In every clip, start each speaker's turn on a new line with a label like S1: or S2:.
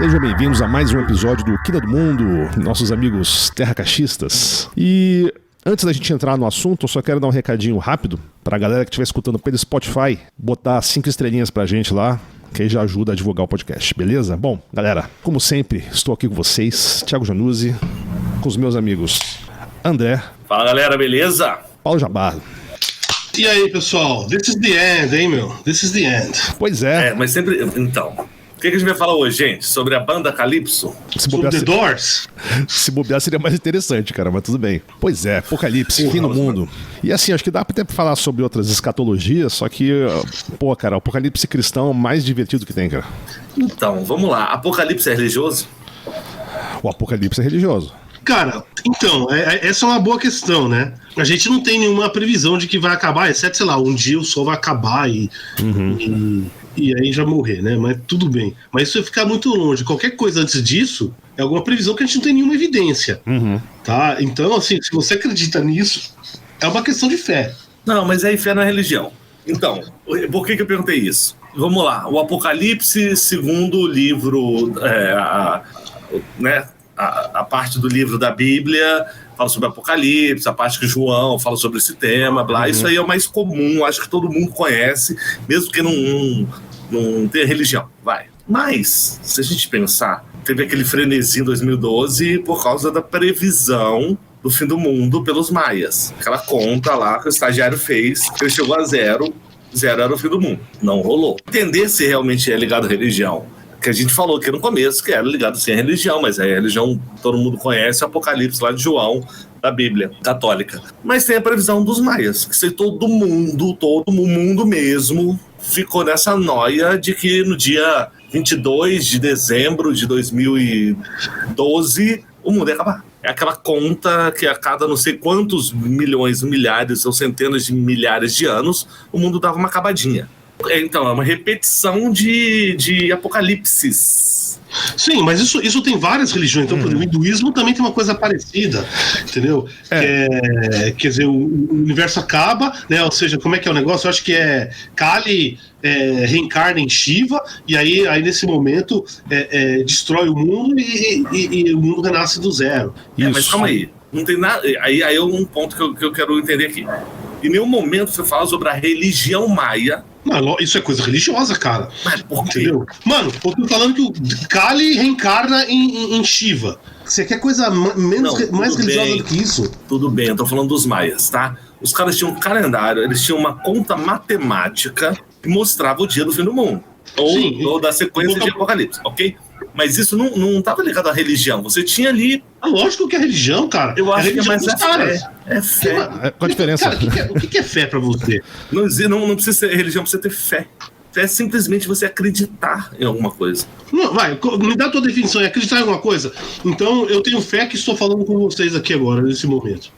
S1: Sejam bem-vindos a mais um episódio do Quina do Mundo, nossos amigos terracachistas. E antes da gente entrar no assunto, eu só quero dar um recadinho rápido pra galera que estiver escutando pelo Spotify, botar 5 estrelinhas pra gente lá, que aí já ajuda a divulgar o podcast, beleza? Bom, galera, como sempre, estou aqui com vocês, Thiago Januzzi, com os meus amigos André.
S2: Fala, galera, beleza?
S1: Paulo Jabbar.
S3: E aí, pessoal? This is the end, hein, meu? This is the end.
S1: Pois é.
S2: Mas sempre... Então, o que a gente vai falar hoje, gente? Sobre a banda Calypso?
S3: Sobre The Doors?
S1: Se bobear seria mais interessante, cara, mas tudo bem. Pois é, Apocalipse, fim do mundo. E assim, acho que dá até pra falar sobre outras escatologias, só que, pô, cara, o Apocalipse cristão é o mais divertido que tem, cara.
S2: Então, vamos lá. Apocalipse é religioso?
S1: O Apocalipse é religioso.
S3: Cara, então, essa é uma boa questão, né? A gente não tem nenhuma previsão de que vai acabar, exceto, sei lá, um dia o sol vai acabar e aí já morrer, né? Mas tudo bem. Mas isso vai ficar muito longe. Qualquer coisa antes disso é alguma previsão que a gente não tem nenhuma evidência. Tá? Então, assim, se você acredita nisso, é uma questão de fé.
S2: Não, mas aí fé não é religião. Então, por que eu perguntei isso? Vamos lá. O Apocalipse, segundo o livro, a parte do livro da Bíblia fala sobre Apocalipse, a parte que João fala sobre esse tema, blá. Isso aí é o mais comum, acho que todo mundo conhece, mesmo que não tenha religião, vai. Mas, se a gente pensar, teve aquele frenesi em 2012 por causa da previsão do fim do mundo pelos maias. Aquela conta lá que o estagiário fez, que ele chegou a zero era o fim do mundo. Não rolou. Entender se realmente é ligado à religião, que a gente falou aqui no começo, que era ligado sim à religião, mas a religião todo mundo conhece, o Apocalipse lá de João, da Bíblia católica. Mas tem a previsão dos maias, que todo mundo mesmo ficou nessa noia de que no dia 22 de dezembro de 2012 o mundo ia acabar. É aquela conta que a cada não sei quantos milhões, milhares ou centenas de milhares de anos, o mundo dava uma acabadinha. Então, é uma repetição de apocalipses.
S3: Sim, mas isso tem várias religiões. Então, por exemplo, o hinduísmo também tem uma coisa parecida, entendeu? Quer dizer, o universo acaba, né? Ou seja, como é que é o negócio? Eu acho que Kali reencarna em Shiva, e aí nesse momento destrói o mundo e o mundo renasce do zero.
S2: Mas calma aí. Não tem nada. Aí é um ponto que eu quero entender aqui. Em nenhum momento você fala sobre a religião maia.
S3: Mano, isso é coisa religiosa, cara.
S2: Mas por quê?
S3: Entendeu? Mano, eu tô falando que o Kali reencarna em Shiva. Você quer coisa mais religiosa do que isso?
S2: Tudo bem, eu tô falando dos maias, tá? Os caras tinham um calendário, eles tinham uma conta matemática que mostrava o dia do fim do mundo. Ou da sequência de Apocalipse, ok? Mas isso não estava ligado à religião. Você tinha ali...
S3: Lógico que é religião, cara.
S2: Eu acho que é mais
S3: fé.
S2: É fé.
S1: Qual a diferença?
S3: Cara, o que é fé pra você?
S2: Não precisa ser religião, precisa ter fé. Fé é simplesmente você acreditar em alguma coisa.
S3: Não, vai, me dá a tua definição. É acreditar em alguma coisa? Então, eu tenho fé que estou falando com vocês aqui agora, nesse momento.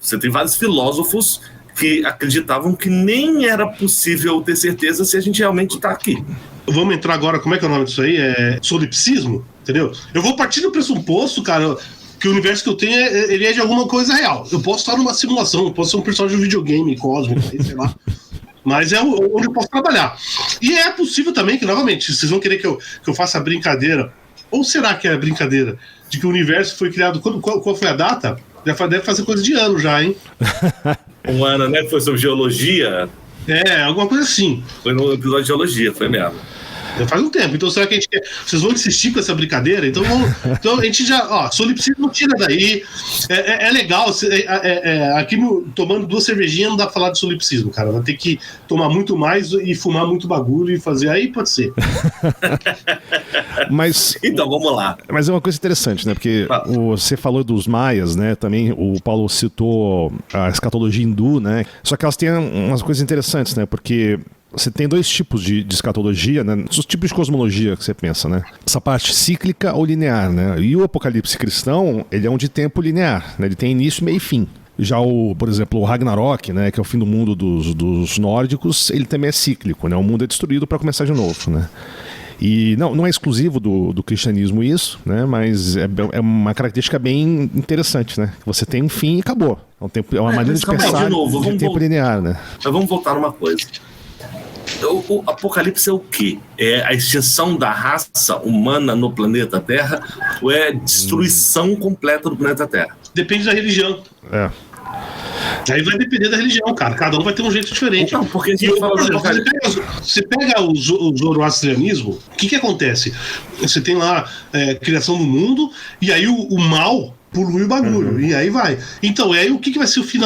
S2: Você tem vários filósofos que acreditavam que nem era possível ter certeza se a gente realmente está aqui.
S3: Vamos entrar agora, como é que é o nome disso aí? Solipsismo, entendeu? Eu vou partir do pressuposto, cara, que o universo que eu tenho, ele é de alguma coisa real. Eu posso estar numa simulação, eu posso ser um personagem de um videogame cósmico, sei lá. Mas é onde eu posso trabalhar. E é possível também que, novamente, vocês vão querer que eu faça a brincadeira, ou será que é brincadeira, de que o universo foi criado... Qual foi a data? Deve fazer coisa de ano já, hein?
S2: Um ano, né? Foi sobre geologia.
S3: Alguma coisa assim.
S2: Foi no episódio de geologia, foi mesmo.
S3: Já faz um tempo. Então, será que a gente quer... Vocês vão insistir com essa brincadeira? Então a gente já... solipsismo tira daí. É legal. Aqui tomando 2 cervejinhas não dá pra falar de solipsismo, cara. Vai ter que tomar muito mais e fumar muito bagulho e fazer... Aí pode ser.
S1: Mas...
S2: Então, vamos lá.
S1: Mas é uma coisa interessante, né? Porque você falou dos maias, né? Também o Paulo citou a escatologia hindu, né? Só que elas têm umas coisas interessantes, né? Porque... Você tem 2 tipos de escatologia, né? Os tipos de cosmologia que você pensa, né? Essa parte cíclica ou linear, né? E o Apocalipse cristão, ele é um de tempo linear, né? Ele tem início, meio e fim. Já por exemplo, o Ragnarok, né? Que é o fim do mundo dos nórdicos, ele também é cíclico, né? O mundo é destruído para começar de novo, né? E não é exclusivo do cristianismo isso, né? Mas é uma característica bem interessante, né? Você tem um fim e acabou. É uma maneira de pensar de tempo linear, né?
S2: Mas vamos voltar numa coisa. O apocalipse é o quê? É a extinção da raça humana no planeta Terra ou é a destruição completa do planeta Terra?
S3: Depende da religião. Aí vai depender da religião, cara. Cada um vai ter um jeito diferente.
S2: Não, porque a gente fala do apocalipse.
S3: Você pega o zoroastrianismo, o que acontece? Você tem lá criação do mundo, e aí o mal polui o bagulho, e aí vai. Então, aí o que vai ser o fim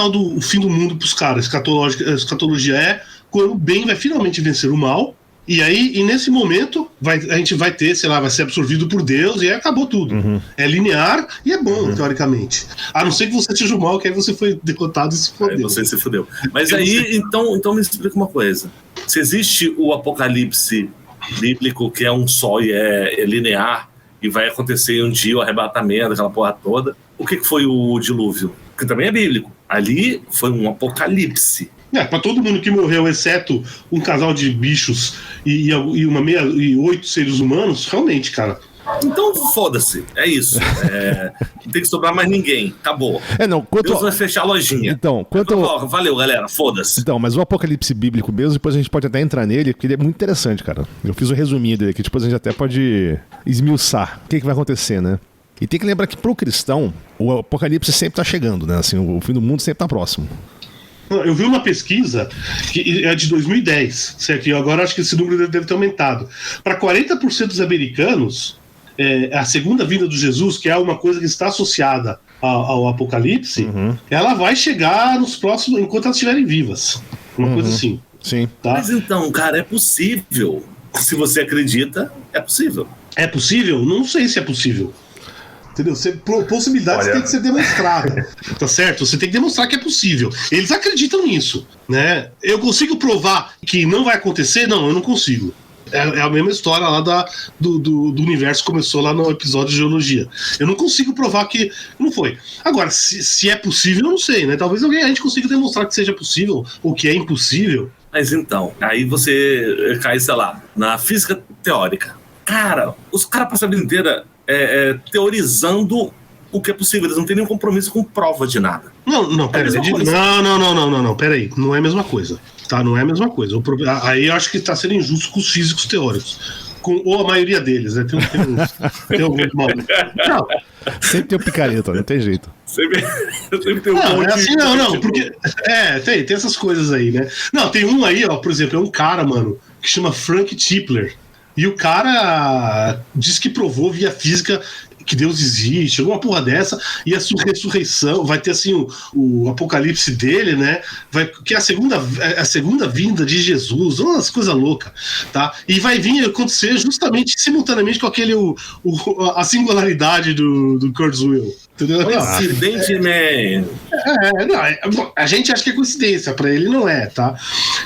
S3: do mundo pros caras? Escatologia é quando o bem vai finalmente vencer o mal, e nesse momento a gente vai ter, sei lá, vai ser absorvido por Deus, e aí acabou tudo. É linear e é bom, teoricamente. A não ser que você seja o mal, que aí você foi derrotado e se fodeu.
S2: Aí você se fodeu. Mas aí, então me explica uma coisa. Se existe o apocalipse bíblico, que é um só e é linear, e vai acontecer um dia o arrebatamento, aquela porra toda, o que foi o dilúvio? Que também é bíblico. Ali foi um apocalipse.
S3: Pra todo mundo que morreu, exceto um casal de bichos e 8 seres humanos, realmente, cara.
S2: Então foda-se, é isso. Não tem que sobrar mais ninguém, acabou. Deus vai fechar a lojinha.
S1: Então,
S2: valeu, galera, foda-se.
S1: Então, mas o apocalipse bíblico mesmo, depois a gente pode até entrar nele, porque ele é muito interessante, cara. Eu fiz um resuminho dele aqui, depois a gente até pode esmiuçar o que vai acontecer, né? E tem que lembrar que pro cristão, o apocalipse sempre tá chegando, né? Assim, o fim do mundo sempre tá próximo.
S3: Eu vi uma pesquisa que é de 2010, certo? E agora acho que esse número deve ter aumentado. Para 40% dos americanos, a segunda vinda de Jesus, que é uma coisa que está associada ao apocalipse, ela vai chegar nos próximos, enquanto elas estiverem vivas. Uma coisa assim.
S1: Sim.
S3: Tá?
S2: Mas então, cara, é possível. Se você acredita, é possível.
S3: É possível? Não sei se é possível. Entendeu? Possibilidades tem que ser demonstrada, tá certo? Você tem que demonstrar que é possível. Eles acreditam nisso, né? Eu consigo provar que não vai acontecer? Não, eu não consigo. É a mesma história lá do universo que começou lá no episódio de geologia. Eu não consigo provar que não foi. Agora, se é possível, eu não sei, né? Talvez a gente consiga demonstrar que seja possível ou que é impossível.
S2: Mas então, aí você cai, sei lá, na física teórica. Cara, os caras passam a vida inteira teorizando o que é possível. Eles não têm nenhum compromisso com prova de nada.
S3: Não, peraí. Não, peraí. Não é a mesma coisa. Tá? Não é a mesma coisa. Aí eu acho que tá sendo injusto com os físicos teóricos. Ou a maioria deles, né? Tem algum maluco. Não.
S1: Sempre tem o picareta, não tem jeito.
S2: Sempre tem
S3: não, é assim, porque tem essas coisas aí, né? Não, tem um aí, ó, por exemplo, é um cara, mano, que chama Frank Tipler. E o cara diz que provou via física que Deus existe, alguma porra dessa, e a ressurreição, vai ter assim o apocalipse dele, né? Que é a segunda vinda de Jesus, umas coisas loucas, tá? E vai vir acontecer justamente, simultaneamente com a singularidade do Kurzweil. Entendeu?
S2: Coincidentemente.
S3: A gente acha que é coincidência, pra ele não é, tá?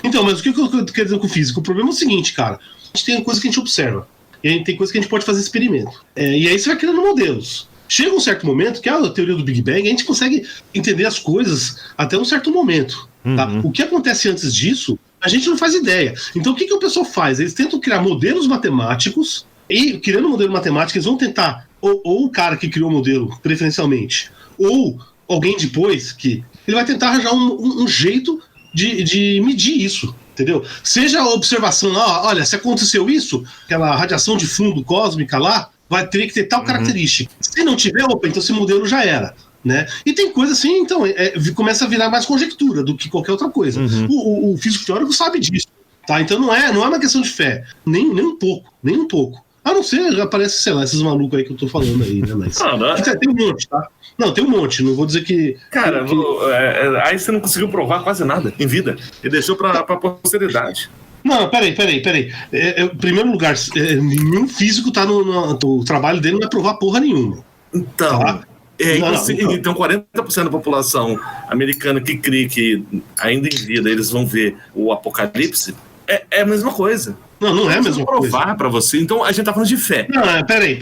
S3: Então, mas o que eu quero dizer com o físico? O problema é o seguinte, cara. A gente tem coisa que a gente observa. E a gente tem coisa que a gente pode fazer experimento. E aí você vai criando modelos. Chega um certo momento, que é a teoria do Big Bang, a gente consegue entender as coisas até um certo momento. Tá? O que acontece antes disso, a gente não faz ideia. Então o que o pessoal faz? Eles tentam criar modelos matemáticos, e criando modelo matemático, eles vão tentar, ou o cara que criou o modelo, preferencialmente, ou alguém depois, que ele vai tentar arranjar um jeito de medir isso. Entendeu? Seja a observação lá, olha, se aconteceu isso, aquela radiação de fundo cósmica lá, teria que ter tal característica. Se não tiver, então esse modelo já era. Né? E tem coisa assim, então, começa a virar mais conjectura do que qualquer outra coisa. O físico teórico sabe disso. Tá? Então não é uma questão de fé. Nem um pouco. A não ser, aparece, sei lá, esses malucos aí que eu tô falando aí, né? Mas tem um monte, tá? Não, tem um monte, não vou dizer que...
S2: Cara, aí você não conseguiu provar quase nada em vida. E deixou pra posteridade.
S3: Não, peraí. Em primeiro lugar, nenhum físico tá o trabalho dele não é provar porra nenhuma.
S2: Então... Tá? Então 40% da população americana que crê que ainda em vida eles vão ver o apocalipse é a mesma coisa.
S3: Não é a mesma coisa.
S2: Provar pra você. Então a gente tá falando de fé.
S3: Não, peraí.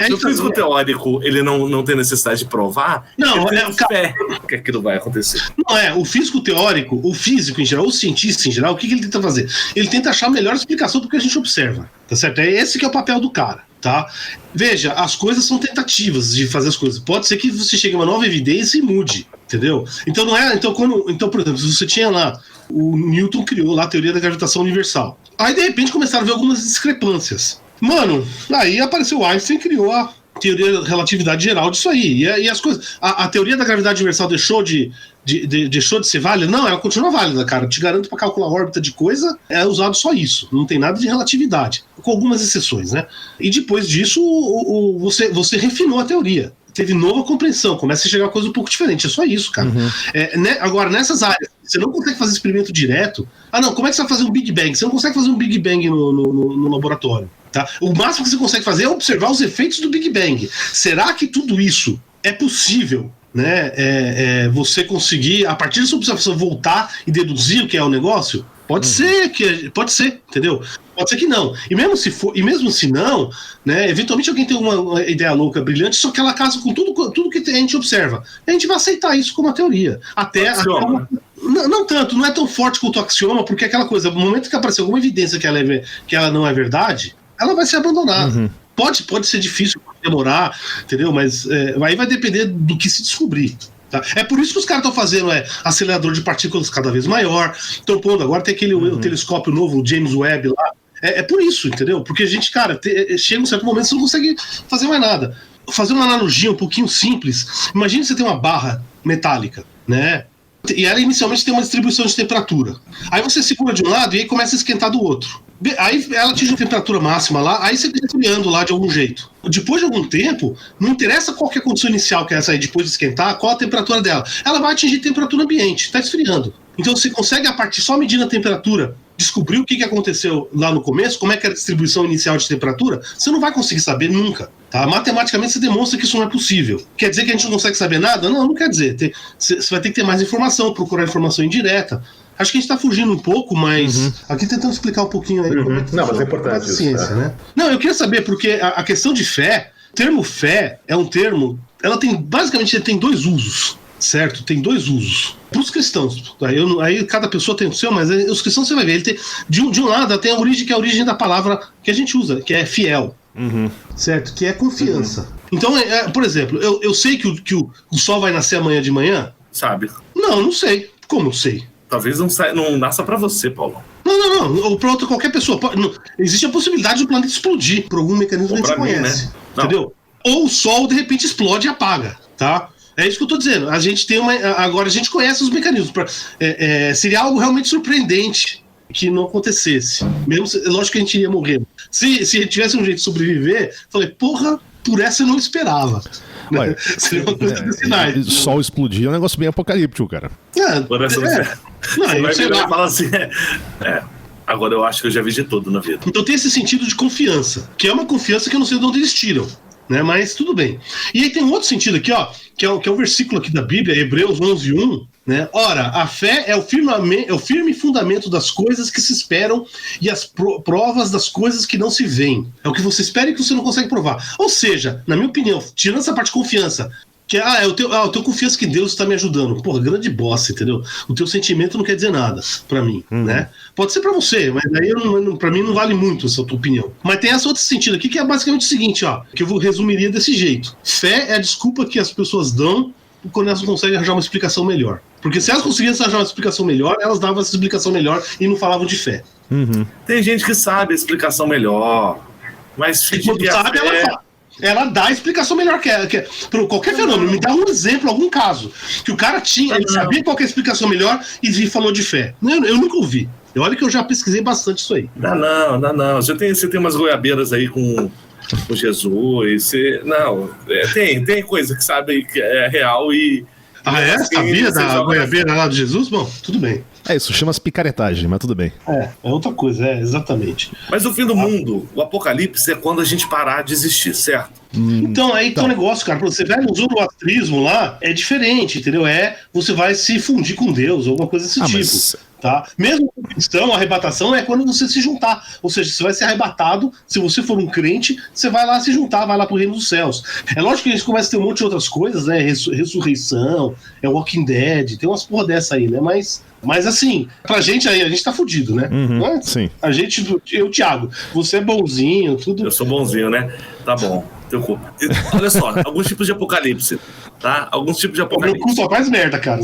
S2: Se o físico teórico ele não tem necessidade de provar,
S3: não,
S2: ele tem fé que aquilo vai acontecer.
S3: Não o físico teórico, o físico em geral, o cientista em geral, o que ele tenta fazer? Ele tenta achar a melhor explicação do que a gente observa, tá certo? Esse que é o papel do cara, tá? Veja, as coisas são tentativas de fazer as coisas. Pode ser que você chegue a uma nova evidência e mude, Entendeu? Então não é. Então, por exemplo, se você tinha lá, o Newton criou lá a teoria da gravitação universal. Aí, de repente, começaram a ver algumas discrepâncias. Mano, aí apareceu o Einstein e criou a teoria da relatividade geral disso aí. E as coisas. A teoria da gravidade universal deixou de ser válida? Não, ela continua válida, cara. Eu te garanto, para calcular a órbita de coisa, é usado só isso. Não tem nada de relatividade, com algumas exceções, né? E depois disso, você refinou a teoria. Teve nova compreensão, começa a chegar a coisa um pouco diferente. É só isso, cara. Agora, nessas áreas, você não consegue fazer experimento direto. Não, como é que você vai fazer um Big Bang? Você não consegue fazer um Big Bang no laboratório. Tá? O máximo que você consegue fazer é observar os efeitos do Big Bang. Será que tudo isso é possível? Né? Você conseguir, a partir dessa observação, voltar e deduzir o que é o negócio? Pode ser, entendeu? Pode ser que não. E mesmo se não, né, eventualmente alguém tem uma ideia louca, brilhante, só que ela casa com tudo que a gente observa. A gente vai aceitar isso como uma teoria. Não tanto, não é tão forte quanto o axioma, porque aquela coisa, no momento que aparecer alguma evidência que ela não é verdade, ela vai ser abandonada. Pode ser difícil, pode demorar, entendeu? Mas aí vai depender do que se descobrir. Tá? É por isso que os caras estão fazendo acelerador de partículas cada vez maior. Estão pondo, agora tem aquele o telescópio novo, o James Webb lá. É por isso, entendeu? Porque a gente, cara, chega um certo momento você não consegue fazer mais nada. Fazer uma analogia um pouquinho simples. Imagine você tem uma barra metálica, né? E ela inicialmente tem uma distribuição de temperatura. Aí você segura de um lado e aí começa a esquentar do outro. Aí ela atinge a temperatura máxima lá, aí você fica esfriando lá de algum jeito. Depois de algum tempo, não interessa qual que é a condição inicial que é essa aí, depois de esquentar, qual a temperatura dela. Ela vai atingir temperatura ambiente, está esfriando. Então você consegue, a partir só medindo a temperatura, descobrir o que aconteceu lá no começo, como é que era a distribuição inicial de temperatura, você não vai conseguir saber nunca. Tá? Matematicamente você demonstra que isso não é possível. Quer dizer que a gente não consegue saber nada? Não quer dizer. Você vai ter que ter mais informação, procurar informação indireta. Acho que a gente está fugindo um pouco, mas aqui tentando explicar um pouquinho aí como é que
S4: não, mas é importante
S3: a ciência, né? Não, eu queria saber, porque a questão de fé, o termo fé é um termo, basicamente ele tem dois usos, certo? Tem dois usos. Para os cristãos, aí cada pessoa tem o seu, mas os cristãos você vai ver, ele tem, de um lado tem a origem, que é a origem da palavra que a gente usa, que é fiel, certo? Que é confiança. Então, por exemplo, eu sei que o sol vai nascer amanhã de manhã?
S2: Sabe?
S3: Não sei. Como eu sei?
S2: Talvez não nasça pra você, Paulo.
S3: Não. Ou pra qualquer pessoa. Existe a possibilidade do planeta explodir por algum mecanismo que a gente conhece. Mim, né? Entendeu? Ou o Sol, de repente, explode e apaga, tá? É isso que eu tô dizendo. A gente tem agora a gente conhece os mecanismos. Seria algo realmente surpreendente que não acontecesse. Lógico que a gente iria morrer. Se tivesse um jeito de sobreviver, falei, porra, por essa eu não esperava.
S1: Olha, sol explodir é um negócio bem apocalíptico, cara.
S2: Você vai falar assim, agora eu acho que eu já vi de tudo na vida.
S3: Então tem esse sentido de confiança, que é uma confiança que eu não sei de onde eles tiram, né? Mas tudo bem. E aí tem um outro sentido aqui, ó, que é o versículo aqui da Bíblia, Hebreus 11:1, né? Ora, a fé é o firme fundamento das coisas que se esperam e as provas das coisas que não se veem. É o que você espera e que você não consegue provar. Ou seja, na minha opinião, tirando essa parte de confiança, que eu tenho confiança que Deus está me ajudando. Porra, grande bosta, entendeu? O teu sentimento não quer dizer nada pra mim, né? Pode ser pra você, mas aí pra mim não vale muito essa tua opinião. Mas tem esse outro sentido aqui que é basicamente o seguinte, ó, que eu resumiria desse jeito. Fé é a desculpa que as pessoas dão quando elas não conseguem arranjar uma explicação melhor. Porque se elas conseguissem arranjar uma explicação melhor, elas davam essa explicação melhor e não falavam de fé.
S2: Tem gente que sabe a explicação melhor, mas
S3: quando sabe, ela dá a explicação melhor que por qualquer fenômeno. Me dá um exemplo, algum caso que o cara ele sabia qual que é a explicação melhor e falou de fé. Eu nunca ouvi. Olha que eu já pesquisei bastante isso aí.
S2: Não. Você tem umas goiabeiras aí com Jesus. Tem coisa que sabe que é real e...
S3: Sabia da goiabeira lá de Jesus? Bom, tudo bem.
S1: Isso chama-se picaretagem, mas tudo bem.
S3: É outra coisa, exatamente.
S2: Mas o fim do mundo, o apocalipse, é quando a gente parar de existir, certo?
S3: Então, aí tem um negócio, cara, pra você ver no zoroastrismo lá, é diferente, entendeu? Você vai se fundir com Deus, alguma coisa desse tipo. Mas... Tá? Mesmo a cristão, a arrebatação é quando você se juntar. Ou seja, você vai ser arrebatado, se você for um crente, você vai lá se juntar, vai lá pro reino dos céus. É lógico que a gente começa a ter um monte de outras coisas, né? Ressurreição, Walking Dead, tem umas porra dessa aí, né? Mas assim, pra gente aí, a gente tá fudido, né?
S1: Sim.
S3: A gente, Thiago, você é bonzinho, tudo.
S2: Eu sou bonzinho, né? Tá bom. Teu cu. Olha só, alguns tipos de apocalipse, tá? Alguns tipos de
S3: O meu
S2: apocalipse.
S3: cu só faz merda, cara.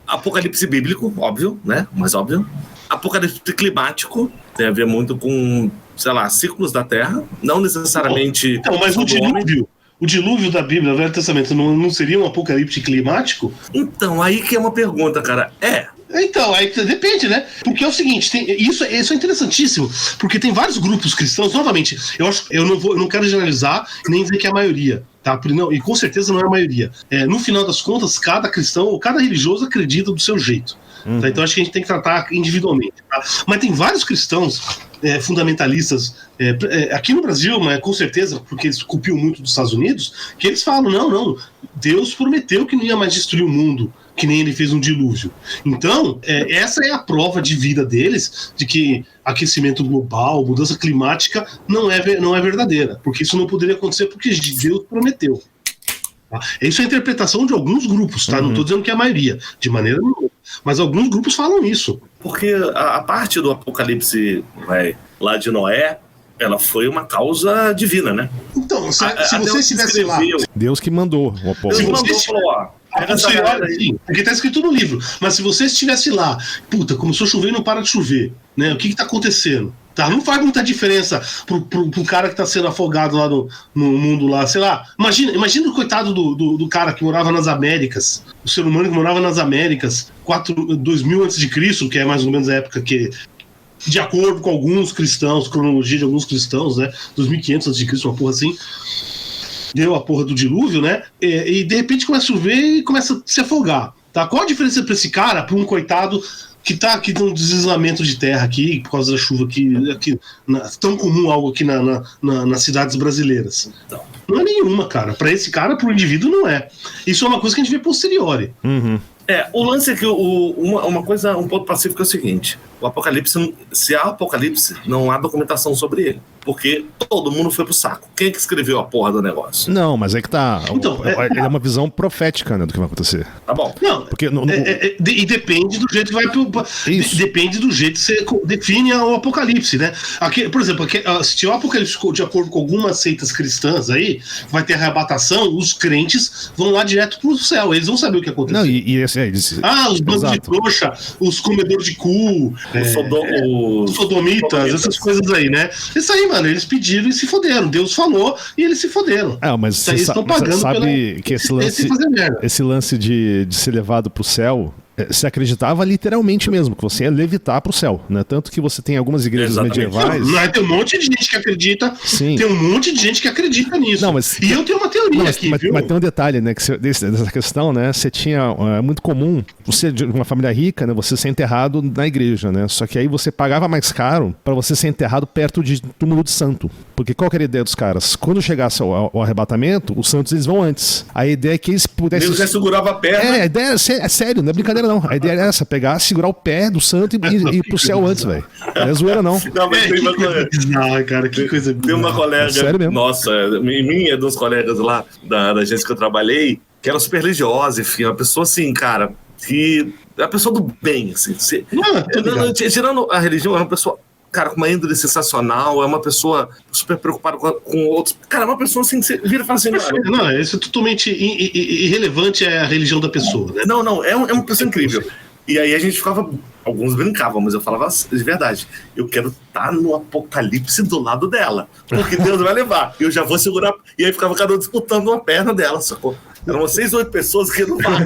S2: Apocalipse bíblico, óbvio, né? Mais óbvio. Apocalipse climático, tem a ver muito com, sei lá, ciclos da Terra, não necessariamente...
S3: Então, mas o dilúvio da Bíblia, o Velho Testamento, não seria um apocalipse climático?
S2: Então, aí que é uma pergunta, cara.
S3: Então, aí depende, né? Porque é o seguinte, isso é interessantíssimo, porque tem vários grupos cristãos, novamente, eu não quero generalizar, nem dizer que é a maioria, tá? Não, e com certeza não é a maioria. No final das contas, cada cristão ou cada religioso acredita do seu jeito. Tá? Então acho que a gente tem que tratar individualmente. Tá? Mas tem vários cristãos fundamentalistas aqui no Brasil, mas com certeza, porque eles copiam muito dos Estados Unidos, que eles falam, não, Deus prometeu que não ia mais destruir o mundo, que nem ele fez um dilúvio. Então, essa é a prova de vida deles, de que aquecimento global, mudança climática não é verdadeira, porque isso não poderia acontecer porque Deus prometeu. Tá? Isso é a interpretação de alguns grupos, tá? Não estou dizendo que é a maioria, de maneira nenhuma. Mas alguns grupos falam isso.
S2: Porque a parte do apocalipse lá de Noé, ela foi uma causa divina, né?
S3: Então, se você estivesse lá...
S1: Deus que mandou o apóstolo.
S2: Deus mandou, falou, ó,
S3: sim, porque está escrito no livro. Mas se você estivesse lá, começou a chover e não para de chover, né? O que está acontecendo? Tá? Não faz muita diferença pro cara que está sendo afogado lá no mundo lá, sei lá. Imagina o coitado do cara que morava nas Américas, o ser humano que morava nas Américas, 2000 a.C., que é mais ou menos a época que, de acordo com alguns cristãos, cronologia de alguns cristãos, né? 2500 a.C., uma porra assim. Deu a porra do dilúvio, né? E de repente começa a chover e começa a se afogar. Tá? Qual a diferença para esse cara, para um coitado que tá aqui num deslizamento de terra aqui, por causa da chuva aqui tão comum algo aqui nas cidades brasileiras? Não é nenhuma, cara. Para esse cara, para o indivíduo, não é. Isso é uma coisa que a gente vê posteriori.
S1: Uhum.
S2: O lance é que um ponto pacífico é o seguinte: o apocalipse, se há apocalipse, não há documentação sobre ele, porque todo mundo foi pro saco. Quem é que escreveu a porra do negócio?
S1: Não, mas é que tá.
S3: Então,
S1: é uma visão profética, né, do que vai acontecer.
S2: Tá bom.
S3: Não,
S1: porque
S3: e depende do jeito que vai depende do jeito que você define o apocalipse, né? Aqui, por exemplo, se o apocalipse de acordo com algumas seitas cristãs aí, vai ter arrebatação, os crentes vão lá direto pro céu, eles vão saber o que aconteceu.
S1: Não,
S3: os bandos de trouxa, os comedores de cu, os sodomitas, essas coisas aí, né? Isso aí, mano, eles pediram e se foderam. Deus falou e eles se foderam.
S1: Mas
S3: você estão pagando
S1: sabe que esse lance de ser levado pro céu, se acreditava literalmente mesmo, que você ia levitar pro céu, né? Tanto que você tem algumas igrejas medievais...
S3: Tem um monte de gente que acredita.
S1: Sim.
S3: Tem um monte de gente que acredita nisso. E eu tenho uma teoria aqui, viu?
S1: Mas tem um detalhe, né? Que dessa questão, né? Você tinha... É muito comum, você de uma família rica, né? Você ser enterrado na igreja, né? Só que aí você pagava mais caro pra você ser enterrado perto de túmulo de santo. Porque qual que era a ideia dos caras? Quando chegasse o arrebatamento, os santos eles vão antes. A ideia é que eles pudessem...
S2: Deus já segurava a perna.
S1: A ideia é sério, não é brincadeira não. A ideia era essa, pegar, segurar o pé do santo e ir pro céu antes, velho. Não é zoeira, não.
S2: Não, mas tem uma coisa.
S3: Cara, que coisa.
S2: Tem uma colega, nossa, minha dos colegas lá, da agência que eu trabalhei, que era super religiosa, enfim, uma pessoa assim, cara, que é uma pessoa do bem, assim. Tirando a religião, é uma pessoa, cara, com uma índole sensacional, é uma pessoa super preocupada com outros. Cara, é uma pessoa assim, que você vira e fala assim...
S3: Não, isso é totalmente irrelevante à religião da pessoa, né?
S2: Não, é uma pessoa incrível. E aí a gente ficava... Alguns brincavam, mas eu falava de verdade. Eu quero estar no apocalipse do lado dela, porque Deus vai levar. Eu já vou segurar... E aí ficava cada um disputando uma perna dela, sacou? Eram 6 ou 8 pessoas que não vai.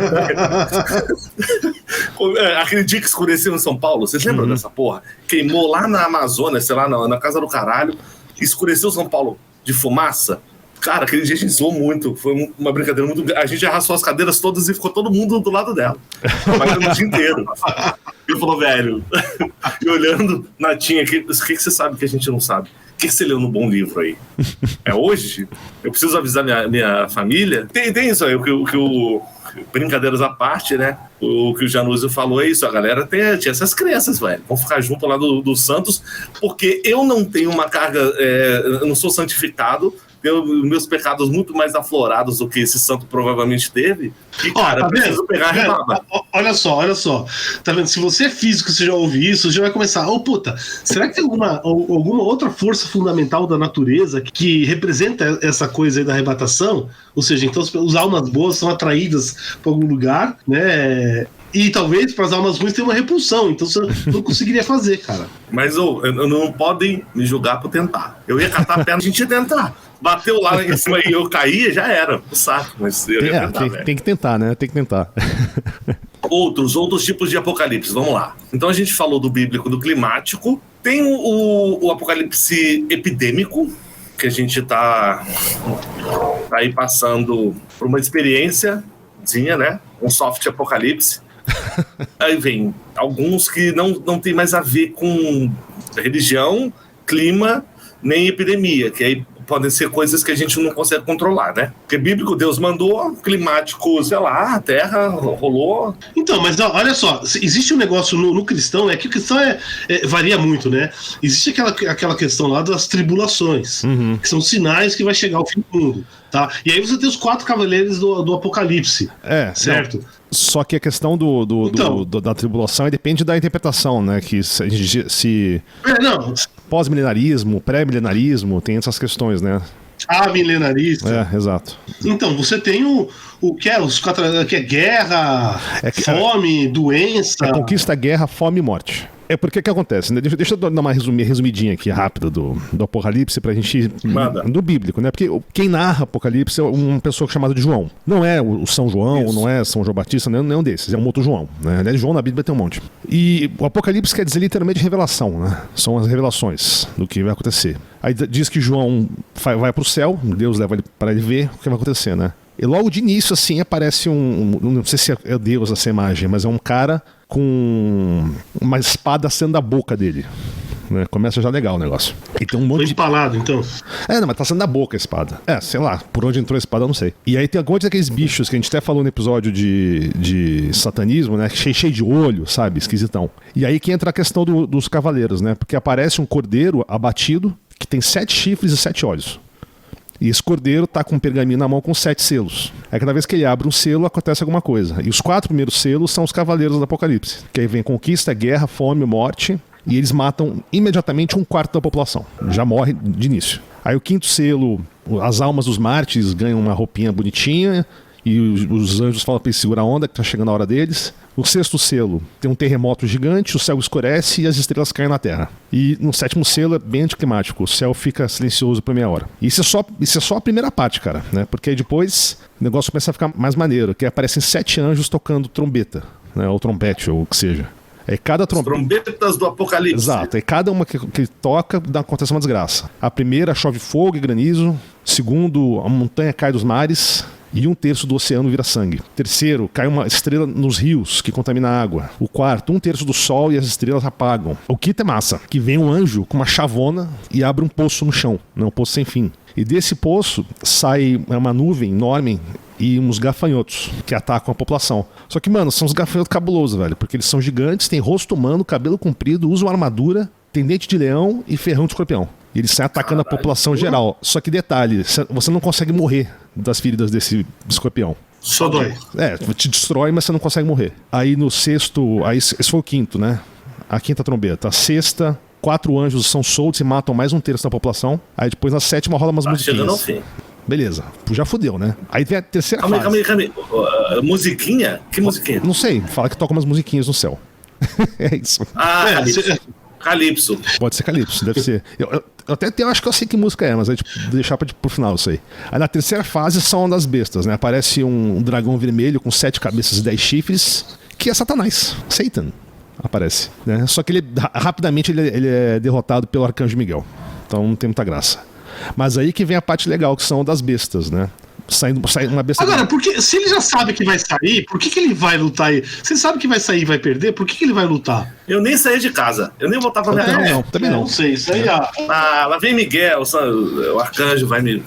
S2: Aquele dia que escureceu em São Paulo, vocês lembram dessa porra? Queimou lá na Amazônia, sei lá, na casa do caralho. Escureceu São Paulo de fumaça. Cara, aquele dia a gente zoou muito. Foi uma brincadeira muito... A gente arrastou as cadeiras todas e ficou todo mundo do lado dela. Trabalhando o dia inteiro. Ele falou, velho... E olhando, Natinha, o que você sabe que a gente não sabe? O que você leu no bom livro aí? É hoje? Eu preciso avisar minha família? Tem isso aí, brincadeiras à parte, né? O que o Januzio falou é isso, a galera tinha essas crenças, velho. Vão ficar junto lá do Santos, porque eu não tenho uma carga, eu não sou santificado tenho meus pecados muito mais aflorados do que esse santo provavelmente teve. E, cara,
S3: tá
S2: preciso pegar a rebaba.
S3: Olha só. Tá vendo? Se você é físico, você já ouve isso, você já vai começar. Puta, será que tem alguma outra força fundamental da natureza que representa essa coisa aí da arrebatação? Ou seja, então as almas boas são atraídas para algum lugar, né? E talvez para as almas ruins tenha uma repulsão, então você não conseguiria fazer, cara.
S2: Mas não podem me julgar por tentar. Eu ia catar a perna, a gente ia tentar. Bateu lá em cima e eu caía, já era. O saco, mas eu ia tentar,
S1: tem que tentar, né? Tem que tentar.
S2: Outros tipos de apocalipse, vamos lá. Então a gente falou do bíblico, do climático. Tem o apocalipse epidêmico, que a gente tá aí passando por uma experiênciazinha, né? Um soft apocalipse. Aí vem alguns que não tem mais a ver com religião, clima, nem epidemia, que aí podem ser coisas que a gente não consegue controlar, né? Porque bíblico, Deus mandou, climático, sei lá, a terra rolou.
S3: Então, mas olha só, existe um negócio no cristão, que o cristão varia muito, né? Existe aquela questão lá das tribulações, que são sinais que vai chegar o fim do mundo, tá? E aí você tem os 4 cavaleiros do Apocalipse, certo?
S1: Não. Só que a questão da tribulação depende da interpretação, né? Que se pós-milenarismo, pré-milenarismo, tem essas questões, né?
S3: Milenarista.
S1: Exato.
S3: Então, você tem o que é guerra, fome, doença...
S1: conquista, guerra, fome e morte. Porque que acontece, né? Deixa eu dar uma resumidinha aqui rápida do Apocalipse pra gente...
S2: Manda.
S1: Do bíblico, né? Porque quem narra Apocalipse é uma pessoa chamada de João. Não é o São João, não é São João Batista, nenhum desses. É um outro João, né? Aliás, João na Bíblia tem um monte. E o Apocalipse quer dizer literalmente revelação, né? São as revelações do que vai acontecer. Aí diz que João vai pro céu, Deus leva ele para ele ver o que vai acontecer, né? E logo de início, assim, aparece não sei se é Deus essa imagem, mas é um cara com uma espada saindo da boca dele. Né? Começa já legal o negócio. E tem um monte
S3: Foi empalado, então.
S1: Mas tá saindo da boca a espada. Sei lá, por onde entrou a espada eu não sei. E aí tem alguns daqueles bichos que a gente até falou no episódio de satanismo, né? Cheio de olho, sabe? Esquisitão. E aí que entra a questão dos cavaleiros, né? Porque aparece um cordeiro abatido que tem 7 chifres e 7 olhos. E esse cordeiro tá com um pergaminho na mão com 7 selos. Aí cada vez que ele abre um selo, acontece alguma coisa. E os 4 primeiros selos são os cavaleiros do Apocalipse. Que aí vem conquista, guerra, fome, morte. E eles matam imediatamente 1/4 da população. Já morre de início. Aí o 5º selo, as almas dos mártires ganham uma roupinha bonitinha. E os anjos falam pra eles segurar a onda, que tá chegando a hora deles. O 6º selo tem um terremoto gigante, o céu escurece e as estrelas caem na terra. E no 7º selo é bem anticlimático, o céu fica silencioso por meia hora. E isso é só a primeira parte, cara, né? Porque aí depois o negócio começa a ficar mais maneiro, que aparecem 7 anjos tocando trombeta, né? Ou trompete, ou o que seja. Aí cada
S2: trombetas do Apocalipse.
S1: Exato, aí cada uma que toca acontece uma desgraça. A primeira chove fogo e granizo. Segundo, a montanha cai dos mares. E 1/3 do oceano vira sangue. Terceiro, cai uma estrela nos rios que contamina a água. O quarto, 1/3 do sol e as estrelas apagam. O quinto é massa, que vem um anjo com uma chavona e abre um poço no chão, um poço sem fim. E desse poço sai uma nuvem enorme e uns gafanhotos que atacam a população. Só que, mano, são uns gafanhotos cabulosos, velho, porque eles são gigantes, têm rosto humano, cabelo comprido, usam armadura, tem dente de leão e ferrão de escorpião. E eles saem atacando a população geral. Só que detalhe, você não consegue morrer das feridas desse escorpião.
S3: Só dói.
S1: Te destrói, mas você não consegue morrer. Aí no 6º, esse foi o 5º, né? A 5ª trombeta. A 6ª, 4 anjos são soltos e matam mais 1/3 da população. Aí depois na 7ª rola umas musiquinhas.
S2: Chegando ao fim.
S1: Beleza, já fudeu, né? Aí tem a terceira fase.
S2: Calma aí. Musiquinha? Que musiquinha?
S1: Não sei, fala que toca umas musiquinhas no céu. É isso.
S2: Calypso.
S1: Pode ser Calypso, deve ser. Eu até acho que eu sei que música é, mas aí deixar pro final isso aí. Aí na terceira fase são das bestas, né? Aparece um dragão vermelho com 7 cabeças e 10 chifres, que é Satanás, Satan, aparece, né? Só que rapidamente ele é derrotado pelo arcanjo Miguel. Então não tem muita graça. Mas aí que vem a parte legal, que são das bestas, né? Sai uma besta.
S3: Agora, porque se ele já sabe que vai sair, por que ele vai lutar aí? Se ele sabe que vai sair e vai perder, por que ele vai lutar?
S2: Eu nem saí de casa. Eu nem voltava pra minha casa.
S1: Não, também não.
S3: Não sei, isso aí
S2: lá vem Miguel, o arcanjo vai me...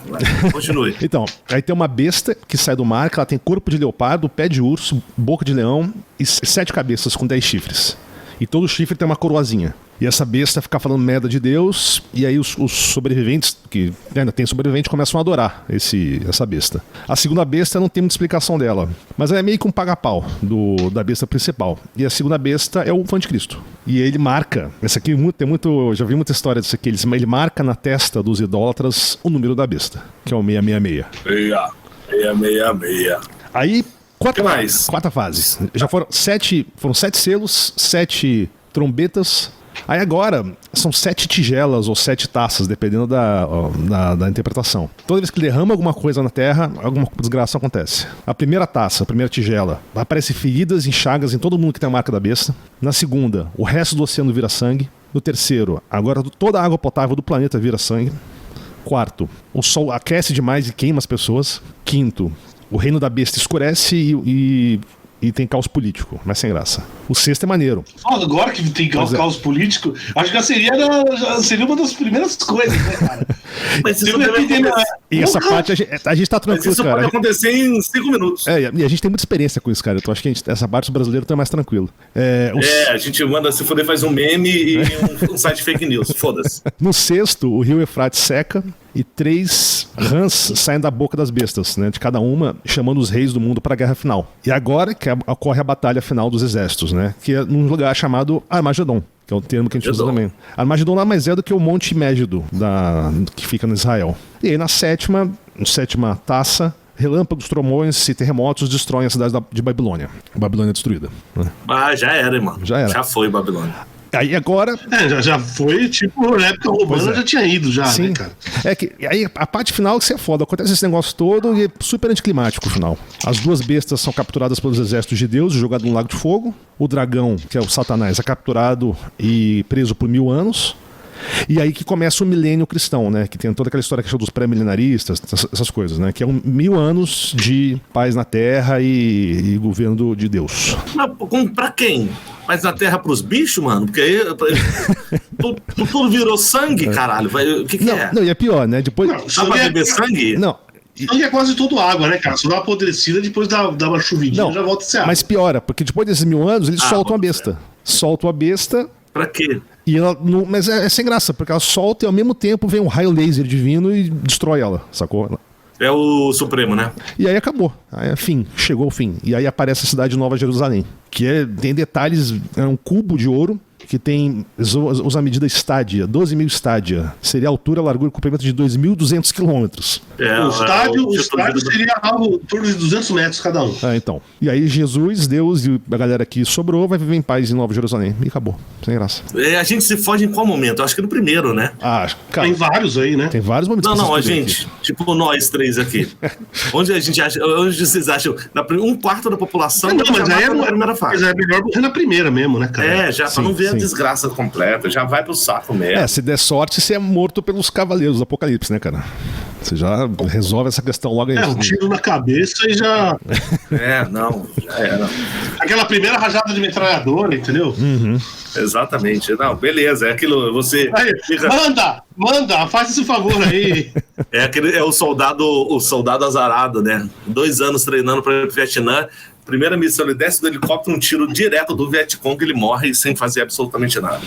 S2: Continue.
S1: Então, aí tem uma besta que sai do mar, que ela tem corpo de leopardo, pé de urso, boca de leão e 7 cabeças com 10 chifres. E todo chifre tem uma coroazinha. E essa besta fica falando merda de Deus, e aí os sobreviventes, que ainda tem sobrevivente, começam a adorar essa besta. A segunda besta não tem muita explicação dela, mas é meio que um paga-pau da besta principal. E a segunda besta é o anticristo. E ele marca, esse aqui já vi muita história disso aqui, ele marca na testa dos idólatras o número da besta, que é o 666.
S2: 666.
S1: Aí,
S2: quarta
S1: fase. Já foram 7 selos, 7 trombetas. Aí agora são 7 tigelas ou 7 taças, dependendo da interpretação. Toda vez que derrama alguma coisa na terra, alguma desgraça acontece. A primeira taça, a primeira tigela, aparece feridas e chagas em todo mundo que tem a marca da besta. Na segunda, o resto do oceano vira sangue. No terceiro, agora toda a água potável do planeta vira sangue. Quarto, o sol aquece demais e queima as pessoas. Quinto, o reino da besta escurece e tem caos político, mas sem graça. O sexto é maneiro.
S3: Agora que tem caos político, acho que seria uma das primeiras coisas, né, cara?
S2: Mas isso
S1: e essa parte a gente tá tranquilo,
S2: isso
S1: cara.
S2: Pode acontecer em 5 minutos.
S1: E a gente tem muita experiência com isso, cara. Então acho que essa parte do brasileiro tá mais tranquilo.
S2: A gente manda se foder, faz um meme e um site fake news. Foda-se.
S1: No sexto, o rio Eufrates seca e 3 rãs saem da boca das bestas, né? De cada uma, chamando os reis do mundo para a guerra final. E agora que ocorre a batalha final dos exércitos, né? Que é num lugar chamado Armagedon, que é o termo que a gente usa também. Armagedon nada mais é do que o Monte Mégido, que fica no Israel. E aí na sétima taça, relâmpagos, trovões e terremotos destroem a cidade de Babilônia. A Babilônia é destruída. Né?
S2: Já era, mano. Já foi Babilônia.
S1: Aí agora...
S3: já foi, tipo, na época romana já tinha ido já,
S1: sim,
S3: né, cara?
S1: E aí a parte final que você é foda, acontece esse negócio todo e é super anticlimático o final. As 2 bestas são capturadas pelos exércitos de Deus e jogadas num lago de fogo. O dragão, que é o Satanás, é capturado e preso por 1000 anos. E aí que começa o milênio cristão, né? Que tem toda aquela história que é dos pré-milenaristas, essas coisas, né? Que é 1000 anos de paz na terra e governo de Deus.
S2: Mas pra quem? Mas na terra pros bichos, mano? Porque aí tudo virou sangue, caralho. O que é?
S1: Não, e é pior, né? Depois...
S2: Dá pra beber sangue?
S1: Não.
S3: Sangue é quase tudo água, né, cara? Só dá uma apodrecida, depois dá uma chuvidinha, já volta a ser água.
S1: Mas piora, porque depois desses 1000 anos, eles soltam a besta. Soltam a besta...
S2: Pra quê?
S1: E ela mas é sem graça, porque ela solta e ao mesmo tempo vem um raio laser divino e destrói ela, sacou?
S2: É o Supremo, né?
S1: E aí acabou. Aí, chegou o fim. E aí aparece a cidade de Nova Jerusalém, que tem detalhes, é um cubo de ouro que tem, usa a medida estádia, 12.000 estádia. Seria a altura, largura e comprimento de 2.200 quilômetros.
S3: O estádio seria algo em torno de 200 metros cada um.
S1: Então. E aí Jesus, Deus e a galera que sobrou vai viver em paz em Nova Jerusalém. E acabou. Sem graça.
S2: A gente se foge em qual momento? Acho que no primeiro, né?
S1: Cara,
S3: tem vários aí, né?
S1: Tem vários momentos.
S2: Não, a gente. Aqui. Tipo nós 3 aqui. Onde vocês acham? 1/4 da população
S3: mas aí
S2: na primeira fase.
S3: Mas é melhor morrer na primeira mesmo, né, cara?
S2: Pra não ver a desgraça completa. Já vai pro saco mesmo.
S1: Se der sorte, você é morto pelos cavaleiros do Apocalipse, né, cara? Você já resolve essa questão logo aí.
S3: Um tiro na cabeça e já...
S2: já era.
S3: Aquela primeira rajada de metralhadora, entendeu?
S1: Uhum.
S2: Exatamente. Não, beleza. É aquilo, você...
S3: Aí, manda, faz esse favor aí.
S2: É o soldado azarado, né? 2 anos treinando para ir pro Vietnã. Primeira missão, ele desce do helicóptero, um tiro direto do Vietcong, ele morre sem fazer absolutamente nada.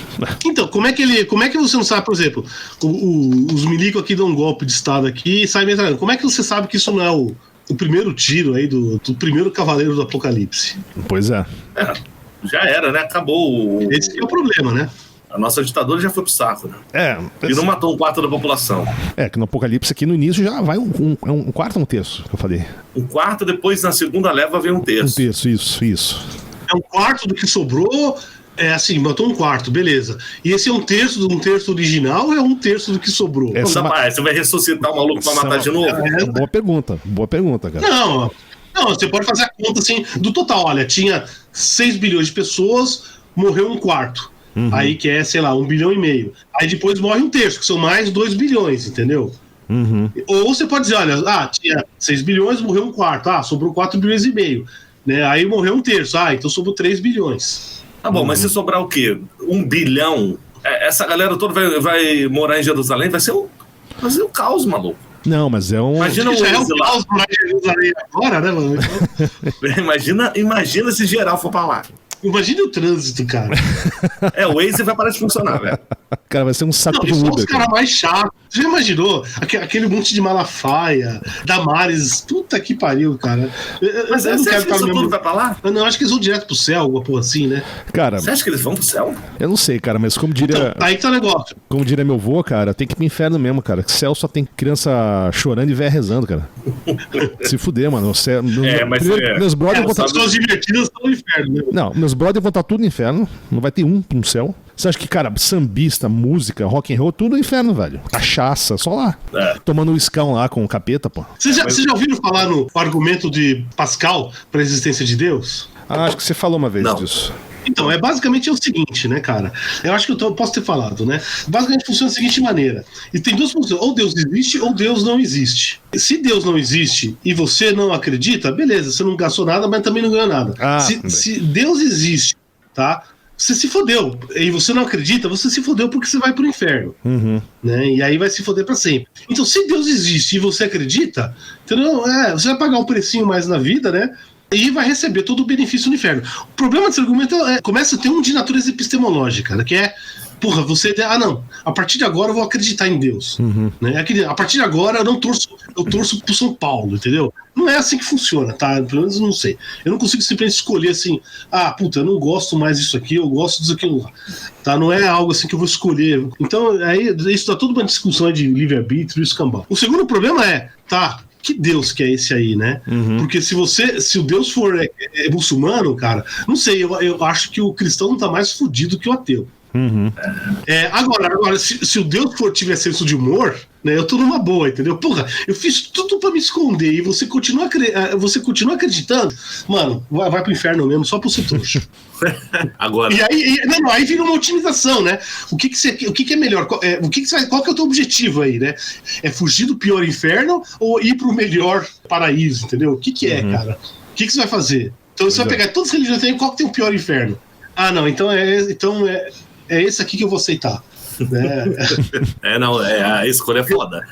S3: Então, como é que você não sabe, por exemplo, os milicos aqui dão um golpe de estado aqui e saem metralhando. Como é que você sabe que isso não é o primeiro tiro aí do primeiro cavaleiro do Apocalipse?
S1: Pois é.
S2: Já era, né? Acabou.
S3: Esse é o problema, né?
S2: A nossa ditadura já foi pro saco, né? E não matou 1/4 da população.
S1: Que no Apocalipse aqui no início já vai um quarto ou 1/3, que eu falei.
S2: 1/4, depois na segunda leva vem 1/3.
S1: 1/3, isso.
S3: É 1/4 do que sobrou, matou 1/4, beleza. E esse é 1/3 do terço original ou é 1/3 do que sobrou?
S2: Você vai ressuscitar o maluco pra matar de novo?
S1: Boa pergunta, cara.
S3: Não, você pode fazer a conta assim, do total, olha, tinha 6 bilhões de pessoas, morreu 1/4. Uhum. Aí que é, 1,5 bilhão. Aí depois morre 1/3, que são mais 2 bilhões, entendeu?
S1: Uhum.
S3: Ou você pode dizer, olha, tinha 6 bilhões, morreu 1/4, sobrou 4 bilhões e meio. Né? Aí morreu 1/3, então sobrou 3 bilhões.
S2: Tá bom, mas se sobrar o quê? 1 bilhão? Essa galera toda vai morar em Jerusalém, vai ser um caos, maluco.
S1: Não, mas é um...
S2: Imagina
S3: já é um caos morar em Jerusalém agora, né, mano?
S2: Imagina se geral for pra lá.
S3: Imagina o trânsito, cara.
S2: O Waze vai parar de funcionar, velho.
S1: Cara, vai ser um saco de
S3: Uber.
S1: Uber.
S3: Os caras mais chatos. Você já imaginou? Aquele monte de Malafaia, Damares. Puta que pariu, cara.
S2: Mas você acha que isso tudo vai pra lá?
S3: Eu não acho que eles vão direto pro céu, alguma porra assim, né?
S1: Cara,
S2: você acha que eles vão pro céu?
S1: Eu não sei, cara, mas como diria.
S3: Então, aí que tá o negócio.
S1: Como diria meu avô, cara, tem que ir pro inferno mesmo, cara. Céu só tem criança chorando e véia rezando, cara. Se fuder, mano. Céu, meus brothers vão estar.
S3: As pessoas divertidas estão no inferno, né?
S1: Não, meus brothers vão estar tudo no inferno. Não vai ter um no céu. Você acha que, cara, sambista, música, rock and roll, tudo no inferno, velho. Cachaça, só lá. Tomando um escão lá com o capeta, pô.
S3: Vocês já ouviram falar no argumento de Pascal para a existência de Deus?
S1: Acho que você falou uma vez disso.
S3: Então, basicamente o seguinte, né, cara? Eu acho que eu posso ter falado, né? Basicamente funciona da seguinte maneira. E tem duas funções. Ou Deus existe ou Deus não existe. Se Deus não existe e você não acredita, beleza, você não gastou nada, mas também não ganhou nada. Se Deus existe, tá? Você se fodeu. E você não acredita, você se fodeu porque você vai pro inferno. Né? E aí vai se foder pra sempre. Então, se Deus existe e você acredita, entendeu? Você vai pagar um precinho mais na vida, né? E vai receber todo o benefício no inferno. O problema desse argumento começa a ter um de natureza epistemológica, né? Que é, porra, você... não, a partir de agora eu vou acreditar em Deus. Né? A partir de agora eu torço pro São Paulo, entendeu? Não é assim que funciona, tá? Pelo menos eu não sei. Eu não consigo simplesmente escolher assim, eu não gosto mais disso aqui, eu gosto disso aqui, tá? Não é algo assim que eu vou escolher. Então, aí isso dá toda uma discussão de livre-arbítrio e escambau. O segundo problema que Deus que é esse aí, né? Porque se o Deus for muçulmano, cara, não sei, eu acho que o cristão não tá mais fudido que o ateu. Agora se o Deus tiver senso de humor, né, eu tô numa boa, entendeu? Porra, eu fiz tudo pra me esconder e você continua acreditando, mano, vai pro inferno mesmo, só pro ser trouxa.
S2: Agora.
S3: E aí vira uma otimização, né? O que é melhor? Qual que é o teu objetivo aí, né? É fugir do pior inferno ou ir pro melhor paraíso, entendeu? O que é, cara? O que você vai fazer? Então você vai pegar todas as religiões, qual que tem o pior inferno? Então é esse aqui que eu vou aceitar.
S2: A escolha é foda.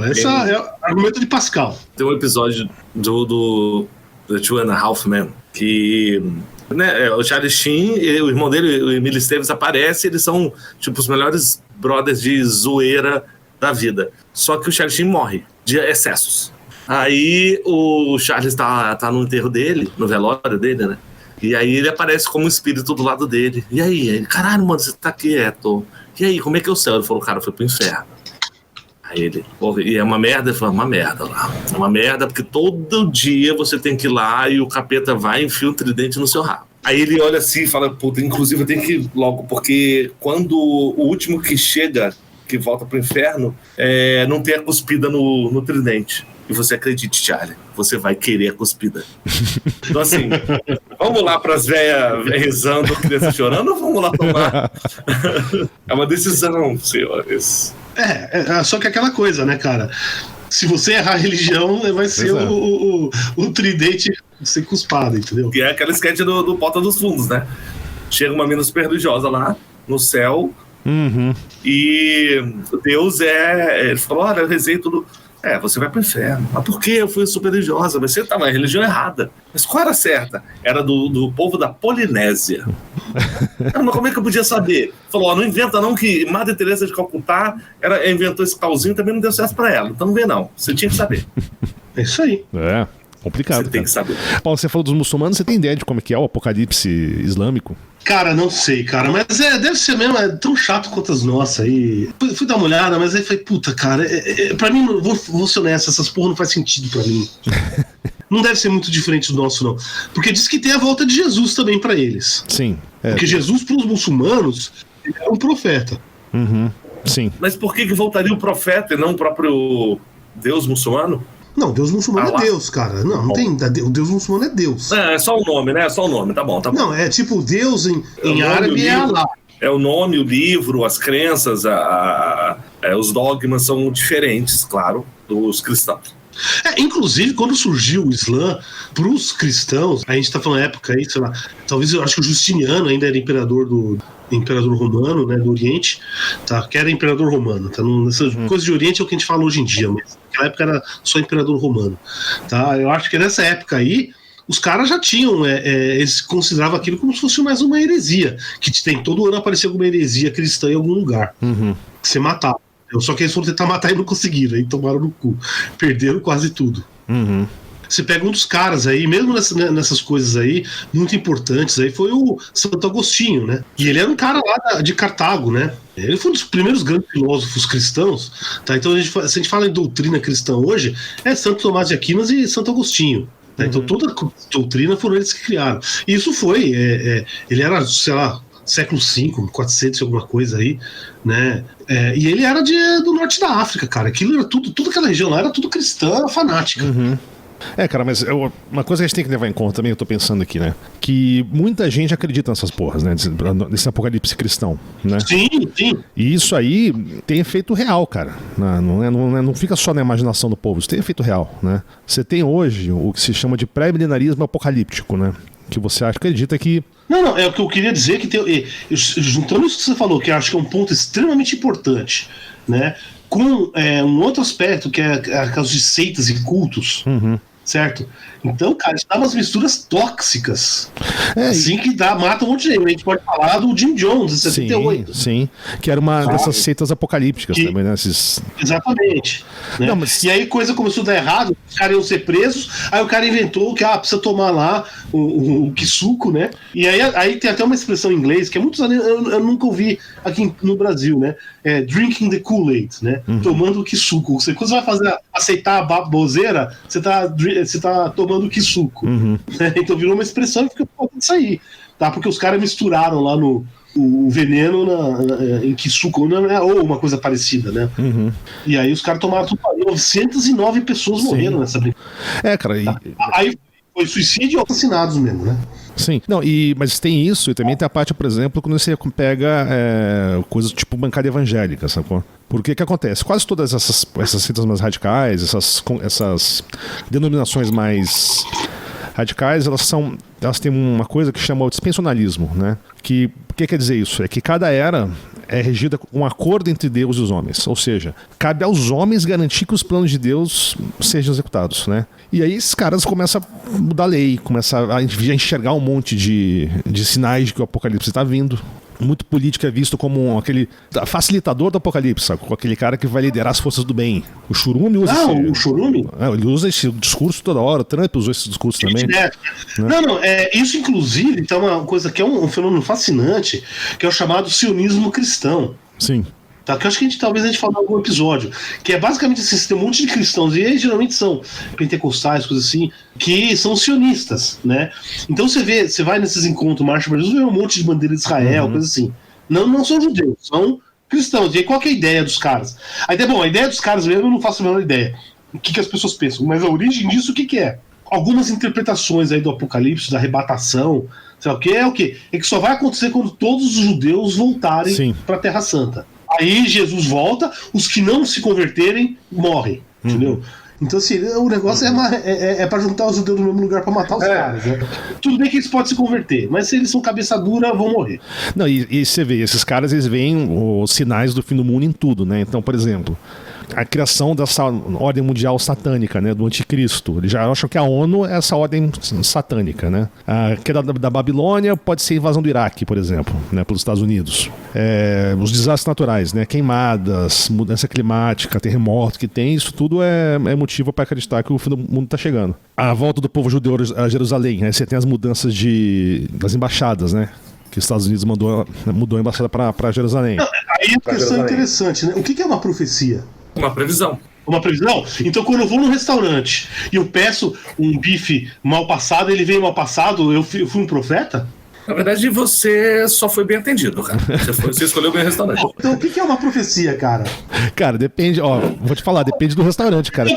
S3: Esse é o argumento de Pascal.
S2: Tem um episódio do The Two and a Half Men que, né, o Charlie Sheen e o irmão dele, o Emílio Esteves, aparecem. Eles são tipo os melhores brothers de zoeira da vida. Só que o Charlie Sheen morre de excessos. Aí o Charles tá no enterro dele, no velório dele, né? E aí ele aparece como um espírito do lado dele. E aí, caralho, mano, você tá quieto. E aí, como é que é o céu? Ele falou, cara, foi pro inferno. Aí ele, porra, e é uma merda? Ele falou, uma merda lá. É uma merda porque todo dia você tem que ir lá e o capeta vai e enfia um tridente no seu rabo. Aí ele olha assim e fala, puta, inclusive eu tenho que ir logo, porque quando o último que chega, que volta pro inferno, não tem a cuspida no tridente. E você acredite, Charlie, você vai querer a cuspida. Então, assim, vamos lá pras velhas rezando, criança chorando, ou vamos lá tomar? É uma decisão, senhores.
S3: Só que aquela coisa, né, cara? Se você errar a religião, vai ser o tridente ser cuspado, entendeu?
S2: Que é aquela sketch do Porta dos Fundos, né? Chega uma mina super religiosa lá, no céu, e Deus ele falou, olha, eu rezei tudo... você vai pro inferno. Mas por que eu fui super religiosa? Mas você tava na religião errada. Mas qual era a certa? Era do povo da Polinésia. Mas como é que eu podia saber? Falou, não inventa não que Madre Teresa de Calcutá inventou esse pauzinho, também não deu certo pra ela. Então não vê não. Você tinha que saber.
S3: É isso aí.
S1: Complicado.
S2: Você tem que saber.
S1: Paulo, você falou dos muçulmanos, você tem ideia de como é que é o apocalipse islâmico?
S3: Cara, não sei, cara, mas deve ser mesmo, tão chato quanto as nossas aí. Fui dar uma olhada, mas aí falei, puta, cara, pra mim, vou ser honesto, essas porra não faz sentido pra mim. Não deve ser muito diferente do nosso, não. Porque diz que tem a volta de Jesus também pra eles.
S1: Sim.
S3: Porque Jesus, pros muçulmanos, é um profeta.
S1: Sim.
S2: Mas por que voltaria o profeta e não o próprio Deus muçulmano?
S3: Não, Deus muçulmano é Deus, cara. Não tem. O Deus muçulmano é Deus.
S2: É só o nome, né? É só o nome, tá bom.
S3: Não, é tipo Deus em árabe é Allah.
S2: É o nome, o livro, as crenças, os dogmas são diferentes, claro, dos cristãos.
S3: Inclusive, quando surgiu o Islã, para os cristãos, a gente está falando época aí, sei lá, talvez eu acho que o Justiniano ainda era imperador romano, né, do Oriente, tá? Que era imperador romano, tá? Essas coisas de Oriente é o que a gente fala hoje em dia, mas naquela época era só imperador romano, tá? Eu acho que nessa época aí, os caras já tinham, eles consideravam aquilo como se fosse mais uma heresia, que todo ano aparecia alguma heresia cristã em algum lugar, que você matava. Só que eles foram tentar matar e não conseguiram, aí tomaram no cu, perderam quase tudo. Você pega um dos caras aí, mesmo nessas coisas aí, muito importantes, aí foi o Santo Agostinho, né? E ele era um cara lá de Cartago, né? Ele foi um dos primeiros grandes filósofos cristãos, tá? Então, se a gente fala em doutrina cristã hoje, é Santo Tomás de Aquinas e Santo Agostinho. Tá? Então, toda a doutrina foram eles que criaram. E isso foi, ele era, sei lá, século V, 400 e alguma coisa aí, né? E ele era do norte da África, cara. Aquilo era tudo aquela região lá era tudo cristã, fanática.
S1: Cara, mas uma coisa que a gente tem que levar em conta também, eu tô pensando aqui, né? Que muita gente acredita nessas porras, né? Nesse apocalipse cristão, né?
S3: Sim.
S1: E isso aí tem efeito real, cara. Não fica só na imaginação do povo, isso tem efeito real, né? Você tem hoje o que se chama de pré-milenarismo apocalíptico, né? Que você acredita que...
S3: Não, é o que eu queria dizer, que juntando isso que você falou, que eu acho que é um ponto extremamente importante, né? Com um outro aspecto, que é a causa de seitas e cultos, certo? Então, cara, isso dá umas misturas tóxicas. Assim que mata um monte de gente. A gente pode falar do Jim Jones, de 78.
S1: Sim, que era uma dessas seitas apocalípticas também, né?
S3: Exatamente. Né?
S1: Não, mas...
S3: E aí coisa começou a dar errado, os caras iam ser presos, aí o cara inventou que precisa tomar lá o kisuko, né? E aí tem até uma expressão em inglês, que é muitos anos eu nunca ouvi aqui no Brasil, né? Drinking the Kool-Aid, né? Tomando o kisuko. Quando você vai aceitar a baboseira, você tá tomando kisuko. Então virou uma expressão e fica por isso aí, tá? Porque os caras misturaram lá o veneno em kisuko, ou uma coisa parecida, né? E aí os caras tomaram tudo. 909 pessoas morreram nessa brincadeira.
S1: Cara,
S3: tá? Aí foi suicídio ou assassinados mesmo, né?
S1: Sim, mas tem isso, e também tem a parte, por exemplo, quando você pega coisas tipo bancada evangélica, sacou? Porque o que acontece? Quase todas essas seitas mais radicais, essas denominações mais radicais, elas têm uma coisa que chama o dispensacionalismo, né? O que quer dizer isso? É que cada era é regida com um acordo entre Deus e os homens. Ou seja, cabe aos homens garantir que os planos de Deus sejam executados, né? E aí esses caras começam a mudar a lei, começam a enxergar um monte de sinais de que o apocalipse está vindo. Muito político é visto como aquele facilitador do apocalipse, sabe? Aquele cara que vai liderar as forças do bem. O Churume usa
S3: o Churume?
S1: Ele usa esse discurso toda hora. O Trump usou esse discurso também. Né?
S3: Isso inclusive tá uma coisa que é um fenômeno fascinante, que é o chamado sionismo cristão.
S1: Sim.
S3: Tá, que eu acho que talvez a gente fale em algum episódio, que é basicamente assim, tem um monte de cristãos, e eles geralmente são pentecostais, coisas assim, que são sionistas, né? Então você vai nesses encontros, Marcha para Jesus, vê um monte de bandeira de Israel, coisas assim. Não são judeus, são cristãos. E aí qual que é a ideia dos caras? A ideia dos caras mesmo eu não faço a menor ideia. O que as pessoas pensam, mas a origem disso o que é? Algumas interpretações aí do Apocalipse, da arrebatação, sei lá o que é o quê? É que só vai acontecer quando todos os judeus voltarem para a Terra Santa. Aí Jesus volta, os que não se converterem morrem, entendeu? Então, assim, o negócio é pra juntar os judeus no mesmo lugar pra matar os caras, né? Tudo bem que eles podem se converter, mas se eles são cabeça dura, vão morrer.
S1: Não, e você vê, esses caras, eles veem os sinais do fim do mundo em tudo, né? Então, por exemplo, a criação dessa ordem mundial satânica, né, do anticristo. Eles já acham que a ONU é essa ordem satânica, né? A queda da Babilônia pode ser a invasão do Iraque, por exemplo, né, pelos Estados Unidos. Os desastres naturais, né, queimadas, mudança climática, terremoto que tem, isso tudo é motivo para acreditar que o fim do mundo está chegando. A volta do povo judeu a Jerusalém, né, você tem as mudanças das embaixadas, né? Que os Estados Unidos mudou a embaixada para Jerusalém.
S3: Não, aí a questão é interessante, né? O que é uma profecia?
S2: Uma previsão.
S3: Uma previsão? Então, quando eu vou num restaurante e eu peço um bife mal passado, ele vem mal passado, eu fui um profeta?
S2: Na verdade, você só foi bem atendido, cara. Você escolheu bem o restaurante.
S3: Então, o que é uma profecia, cara?
S1: Cara, depende, vou te falar, depende do restaurante, cara.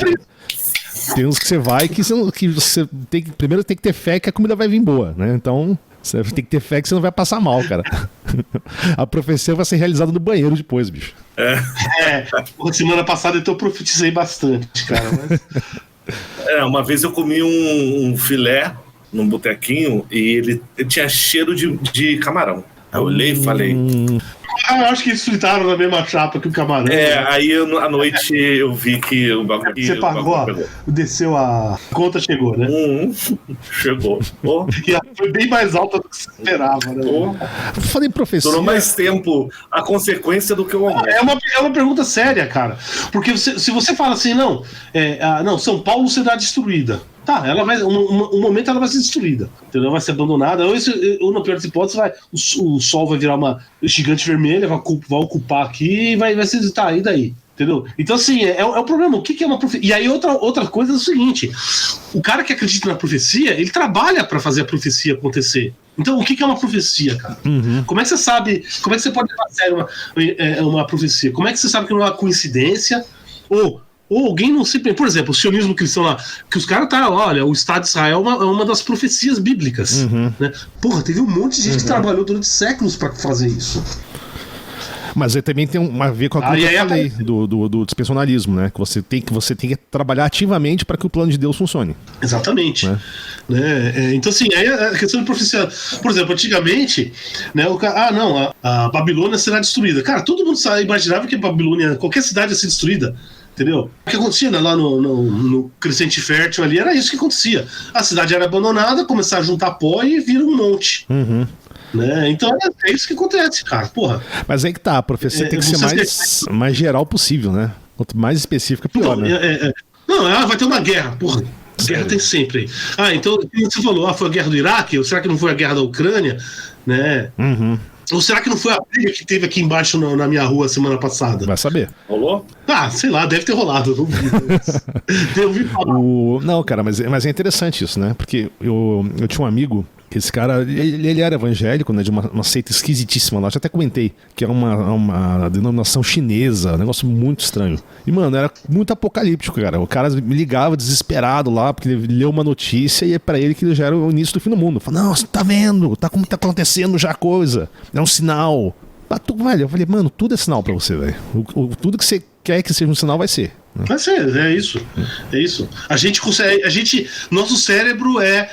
S1: Tem uns que você vai que você primeiro tem que ter fé que a comida vai vir boa, né? Então, você tem que ter fé que você não vai passar mal, cara. A profecia vai ser realizada no banheiro depois, bicho.
S3: Semana passada então eu profetizei bastante, cara. Mas...
S2: uma vez eu comi um filé num botequinho e ele tinha cheiro de camarão. Aí eu olhei e falei,
S3: Eu acho que eles fritaram na mesma chapa que o camarão.
S2: Aí à noite eu vi que o bagulho...
S3: Você pagou, desceu a conta, chegou, né?
S2: Chegou.
S3: E foi bem mais alta do que você esperava, né?
S1: Falei em profecia.
S2: Durou mais tempo a consequência do que o almoço.
S3: É uma pergunta séria, cara. Porque se você fala assim, não, São Paulo será destruída. Tá, ela vai. Um momento ela vai ser destruída. Entendeu? Vai ser abandonada. Ou na pior das hipóteses, o sol vai virar uma gigante vermelha, vai ocupar aqui e vai ser. Tá, e daí? Entendeu? Então, assim, é o problema. O que é uma profecia? E aí, outra coisa é o seguinte: o cara que acredita na profecia, ele trabalha para fazer a profecia acontecer. Então, o que é uma profecia, cara? Como é que você sabe? Como é que você pode levar a sério uma profecia? Como é que você sabe que não é uma coincidência? Ou alguém não se... Por exemplo, o sionismo cristão lá, que os caras olha, o Estado de Israel é uma das profecias bíblicas. Né? Porra, teve um monte de gente que trabalhou durante séculos para fazer isso.
S1: Mas aí também tem a ver com aquilo que eu falei do dispensacionalismo, né? Que você tem que trabalhar ativamente para que o plano de Deus funcione.
S3: Exatamente. Então, assim, aí a questão de profecia. Por exemplo, antigamente, né, a Babilônia será destruída. Cara, todo mundo imaginava que a Babilônia, qualquer cidade ia ser destruída. Entendeu? O que acontecia, né, lá no Crescente Fértil ali, era isso que acontecia. A cidade era abandonada, começava a juntar pó e vira um monte. Né? Então é isso que acontece, cara. Porra.
S1: Mas aí que tá, a profecia tem que ser mais geral possível, né? Quanto mais específica, pior, né?
S3: Vai ter uma guerra, porra. Guerra tem sempre aí. Então, você falou, foi a guerra do Iraque? Ou será que não foi a guerra da Ucrânia? Né? Ou será que não foi a briga que teve aqui embaixo na minha rua semana passada?
S1: Vai saber.
S2: Rolou?
S3: Sei lá, deve ter rolado. Não vi. Eu ouvi falar.
S1: Não, cara, mas é interessante isso, né? Porque eu tinha um amigo, que esse cara, ele era evangélico, né? De uma seita esquisitíssima lá, já até comentei, que era uma denominação chinesa, um negócio muito estranho. E, mano, era muito apocalíptico, cara. O cara me ligava desesperado lá, porque ele leu uma notícia e é pra ele que já era o início do fim do mundo. Falei, não, você tá vendo? Como tá acontecendo já a coisa. É um sinal. Velho, eu falei, mano, tudo é sinal pra você, velho. Tudo que você quer que seja um sinal vai ser.
S3: Vai ser, é isso. A gente consegue. Nosso cérebro é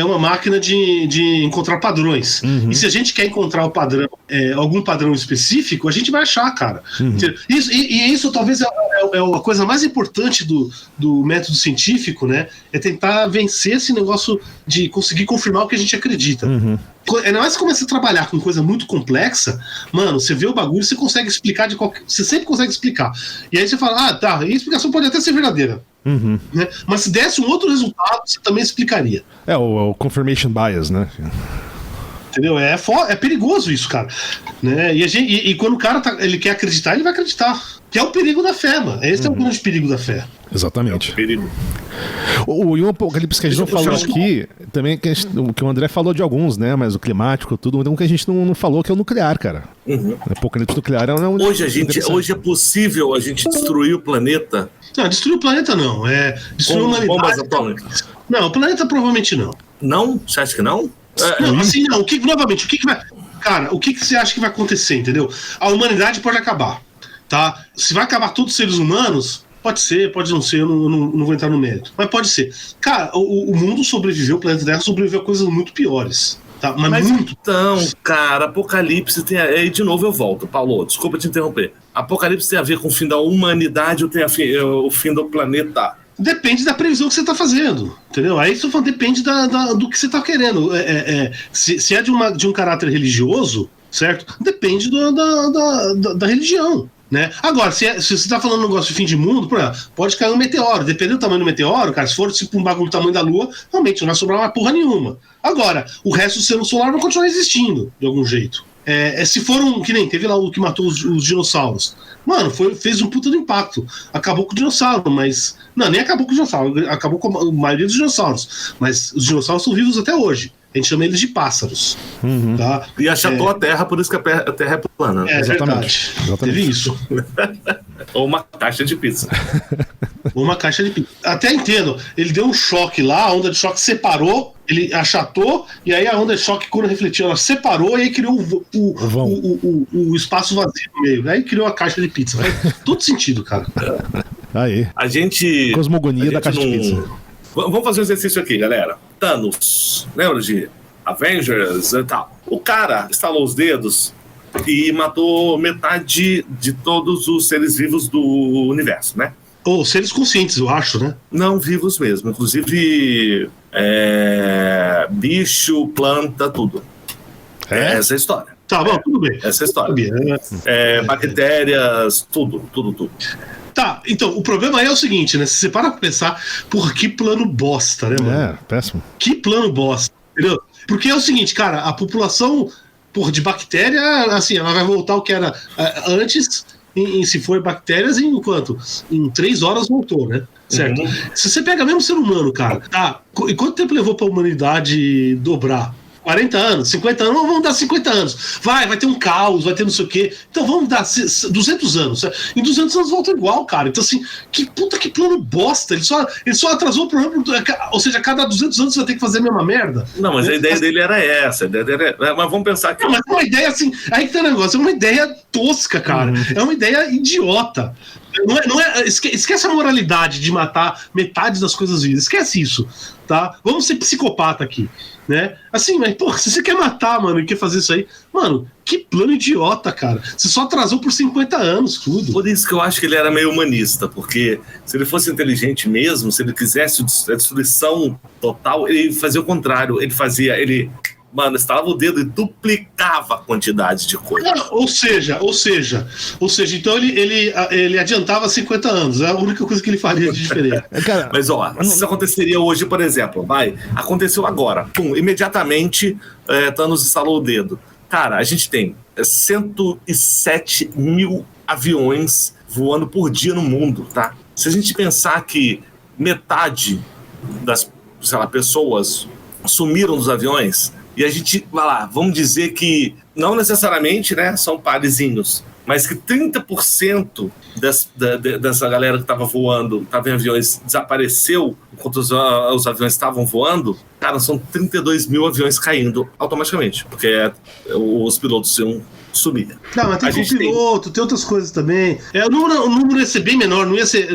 S3: uma máquina de encontrar padrões. E se a gente quer encontrar o padrão, algum padrão específico, a gente vai achar, cara. Isso talvez é a coisa mais importante do método científico, né? É tentar vencer esse negócio de conseguir confirmar o que a gente acredita. Ainda mais que começa a trabalhar com coisa muito complexa, mano, você vê o bagulho, você consegue explicar você sempre consegue explicar. E aí você fala, tá, e a explicação pode até ser verdadeira. Né? Mas se desse um outro resultado, você também explicaria.
S1: O confirmation bias, né?
S3: Entendeu? É perigoso isso, cara. Né? E quando o cara ele quer acreditar, ele vai acreditar. Que é o perigo da fé, mano. Esse é o grande perigo da fé.
S1: Exatamente.
S2: Perigo.
S1: E um apocalipse que a gente não falou aqui, também que o André falou de alguns, né? Mas o climático, tudo, então que a gente não falou, que é o nuclear, cara. O apocalipse nuclear é um.
S2: Hoje é possível a gente destruir o planeta?
S3: Não, destruir o planeta não. Destruir a humanidade.
S2: Bombas atômicas.
S3: Não, o planeta provavelmente não.
S2: Não? Você acha que não?
S3: Não, assim não. Novamente, o que vai. Cara, o que você acha que vai acontecer, entendeu? A humanidade pode acabar. Tá? Se vai acabar todos os seres humanos, pode ser, pode não ser, eu não vou entrar no mérito. Mas pode ser. Cara, o mundo sobreviveu, o planeta Terra sobreviveu a coisas muito piores. Tá? Mas muito.
S2: Então, cara, Apocalipse tem. Aí de novo eu volto, Paulo, desculpa te interromper. Apocalipse tem a ver com o fim da humanidade ou tem o fim do planeta?
S3: Depende da previsão que você está fazendo, entendeu? Aí isso depende do que você está querendo. Se é de um caráter religioso, certo? Depende da religião. Né? Agora, se você está falando um negócio de fim de mundo, pode cair um meteoro. Dependendo do tamanho do meteoro, cara, se for tipo um bagulho do tamanho da Lua, realmente não vai sobrar uma porra nenhuma. Agora, o resto do sistema solar vai continuar existindo, de algum jeito. Se for que nem teve lá o que matou os dinossauros. Mano, fez um puta de impacto. Acabou com o dinossauro, mas... Não, nem acabou com o dinossauro. Acabou com a maioria dos dinossauros. Mas os dinossauros são vivos até hoje. A gente chama eles de pássaros. Tá?
S2: E achatou a Terra, por isso que a Terra é plana.
S3: Exatamente. Teve isso.
S2: Ou uma caixa de pizza.
S3: Uma caixa de pizza. Até entendo. Ele deu um choque lá, a onda de choque separou, ele achatou, e aí a onda de choque, quando refletiu, ela separou e aí criou o espaço vazio no meio. Aí criou a caixa de pizza. Faz todo sentido, cara.
S1: Aí. Cosmogonia da caixa de pizza.
S2: Vamos fazer um exercício aqui, galera. Thanos, lembra de Avengers e tal? O cara estalou os dedos e matou metade de todos os seres vivos do universo, né?
S3: Ou seres conscientes, eu acho, né?
S2: Não, vivos mesmo. Inclusive bicho, planta, tudo. Essa é a história.
S3: Tá bom, tudo bem.
S2: Essa é a história. Bactérias, tudo.
S3: Tá, então, o problema é o seguinte, né? Se você para pra pensar, porra, que plano bosta, né, mano?
S1: Péssimo.
S3: Que plano bosta, entendeu? Porque é o seguinte, cara, a população, porra, de bactéria, assim, ela vai voltar ao que era antes, se for bactérias, em quanto? Em 3 horas voltou, né? Certo? Se você pega mesmo ser humano, cara, tá? E quanto tempo levou pra humanidade dobrar? 40 anos, 50 anos, vamos dar 50 anos. Vai ter um caos, vai ter não sei o quê. Então vamos dar 200 anos. Em 200 anos volta igual, cara. Então assim, que plano bosta. Ele só atrasou o programa, ou seja, a cada 200 anos você vai ter que fazer a mesma merda.
S2: Não, mas a ideia dele era essa. Mas vamos pensar que...
S3: Não, mas é uma ideia assim, aí que tá o negócio, é uma ideia tosca, cara. É uma ideia idiota. Esquece a moralidade de matar metade das coisas vivas. Esquece isso, tá? Vamos ser psicopata aqui, né? Assim, mas, porra, se você quer matar, mano, e quer fazer isso aí, mano, que plano idiota, cara. Você só atrasou por 50 anos tudo.
S2: Por isso que eu acho que ele era meio humanista, porque se ele fosse inteligente mesmo, se ele quisesse a destruição total, ele fazia o contrário. Mano, estalava o dedo e duplicava a quantidade de coisa.
S3: Ou seja, então ele adiantava 50 anos, é a única coisa que ele faria de diferente.
S2: Mas ó, isso aconteceria hoje, por exemplo, aconteceu agora, imediatamente Thanos instalou o dedo. Cara, a gente tem 107 mil aviões voando por dia no mundo, tá? Se a gente pensar que metade das, pessoas sumiram dos aviões, e a gente, vamos dizer que não necessariamente, né, são parezinhos, mas que 30% dessa galera que estava voando, estava em aviões, desapareceu enquanto os aviões estavam voando, cara, são 32 mil aviões caindo automaticamente, porque os pilotos iam sumir.
S3: Não, mas tem piloto, tem outras coisas também. O número ia ser bem menor, não ia ser,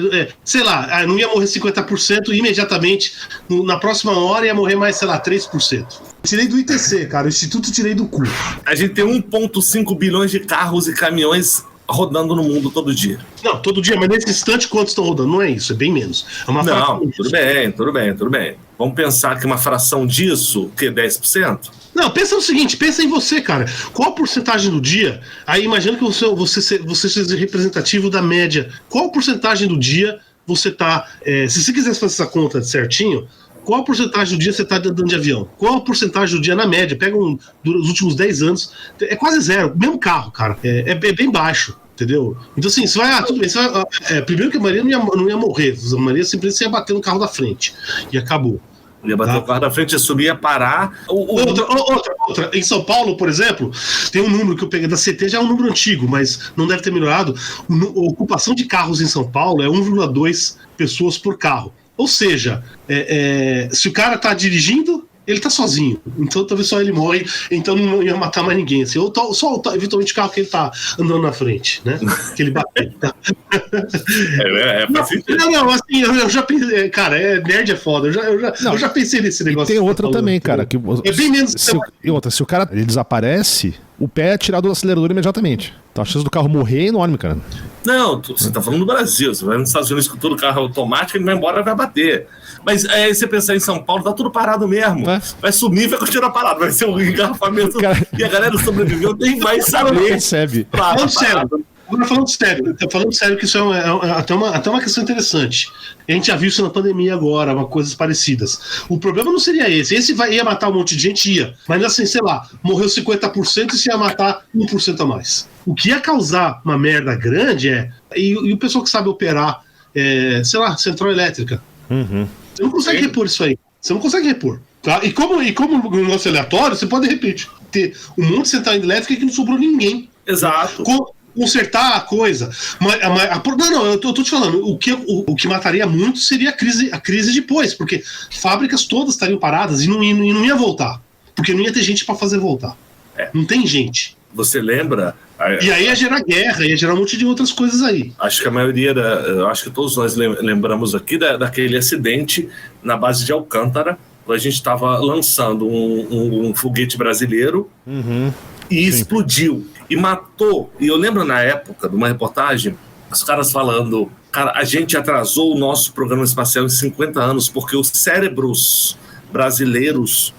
S3: não ia morrer 50% e imediatamente, na próxima hora ia morrer mais, 3%. Tirei do ITC, cara, o Instituto tirei do cu.
S2: A gente tem 1,5 bilhões de carros e caminhões rodando no mundo todo dia.
S3: Não, todo dia, mas nesse instante quantos estão rodando? Não é isso, é bem menos. É uma
S2: fração. Tudo bem. Vamos pensar que uma fração disso, o quê? 10%?
S3: Não, pensa no seguinte, pensa em você, cara. Qual a porcentagem do dia? Aí imagina que você seja representativo da média. Qual a porcentagem do dia você tá... se você quisesse fazer essa conta certinho, qual a porcentagem do dia você está andando de avião? Qual a porcentagem do dia na média? Pega os últimos 10 anos, é quase zero. Mesmo carro, cara. É bem baixo, entendeu? Então assim, você vai... tudo bem, primeiro que a Maria não ia morrer. A Maria simplesmente ia bater no carro da frente. E acabou.
S2: Ia bater o carro da frente, ia subir, ia parar.
S3: Outra. Em São Paulo, por exemplo, tem um número que eu peguei da CT, já é um número antigo, mas não deve ter melhorado. A ocupação de carros em São Paulo é 1,2 pessoas por carro. Ou seja, se o cara tá dirigindo, ele tá sozinho. Então talvez só ele morre, então não ia matar mais ninguém. Assim, ou só eventualmente o carro que ele tá andando na frente, né? Que ele bateu. Não, assim, eu já pensei, cara, nerd é foda. Eu já pensei nesse negócio.
S1: E tem outra também, cara. Que,
S3: é bem menos.
S1: Se o cara ele desaparece, o pé é tirado do acelerador imediatamente. Então a chance do carro morrer é enorme, cara.
S2: Não, você tá falando do Brasil. Você vai nos Estados Unidos com todo carro automático, ele vai embora e vai bater. Mas aí você pensar em São Paulo, tá tudo parado mesmo. Vai sumir e vai continuar parado. Vai ser um engarrafamento. E a galera sobreviveu, nem vai saber.
S1: Percebe.
S3: Falando sério que isso é até uma questão interessante. A gente já viu isso na pandemia agora, coisas parecidas. O problema não seria esse. Ia matar um monte de gente, ia. Mas assim, sei lá, morreu 50% e se ia matar 1% a mais. O que ia causar uma merda grande e o pessoal que sabe operar, central elétrica. Você não consegue repor isso aí. Você não consegue repor. Tá? E como o negócio aleatório, você pode, de repente, ter um monte de central elétrica que não sobrou ninguém.
S2: Exato.
S3: Consertar a coisa. Eu tô te falando, o que mataria muito seria a crise depois, porque fábricas todas estariam paradas e não ia voltar. Porque não ia ter gente para fazer voltar. Não tem gente.
S2: Você lembra?
S3: E aí ia gerar guerra, ia gerar um monte de outras coisas aí.
S2: Acho que a maioria, acho que todos nós lembramos aqui daquele acidente na base de Alcântara, quando a gente estava lançando um foguete brasileiro e explodiu. e matou. E eu lembro na época de uma reportagem, os caras falando, cara, a gente atrasou o nosso programa espacial em 50 anos porque os cérebros brasileiros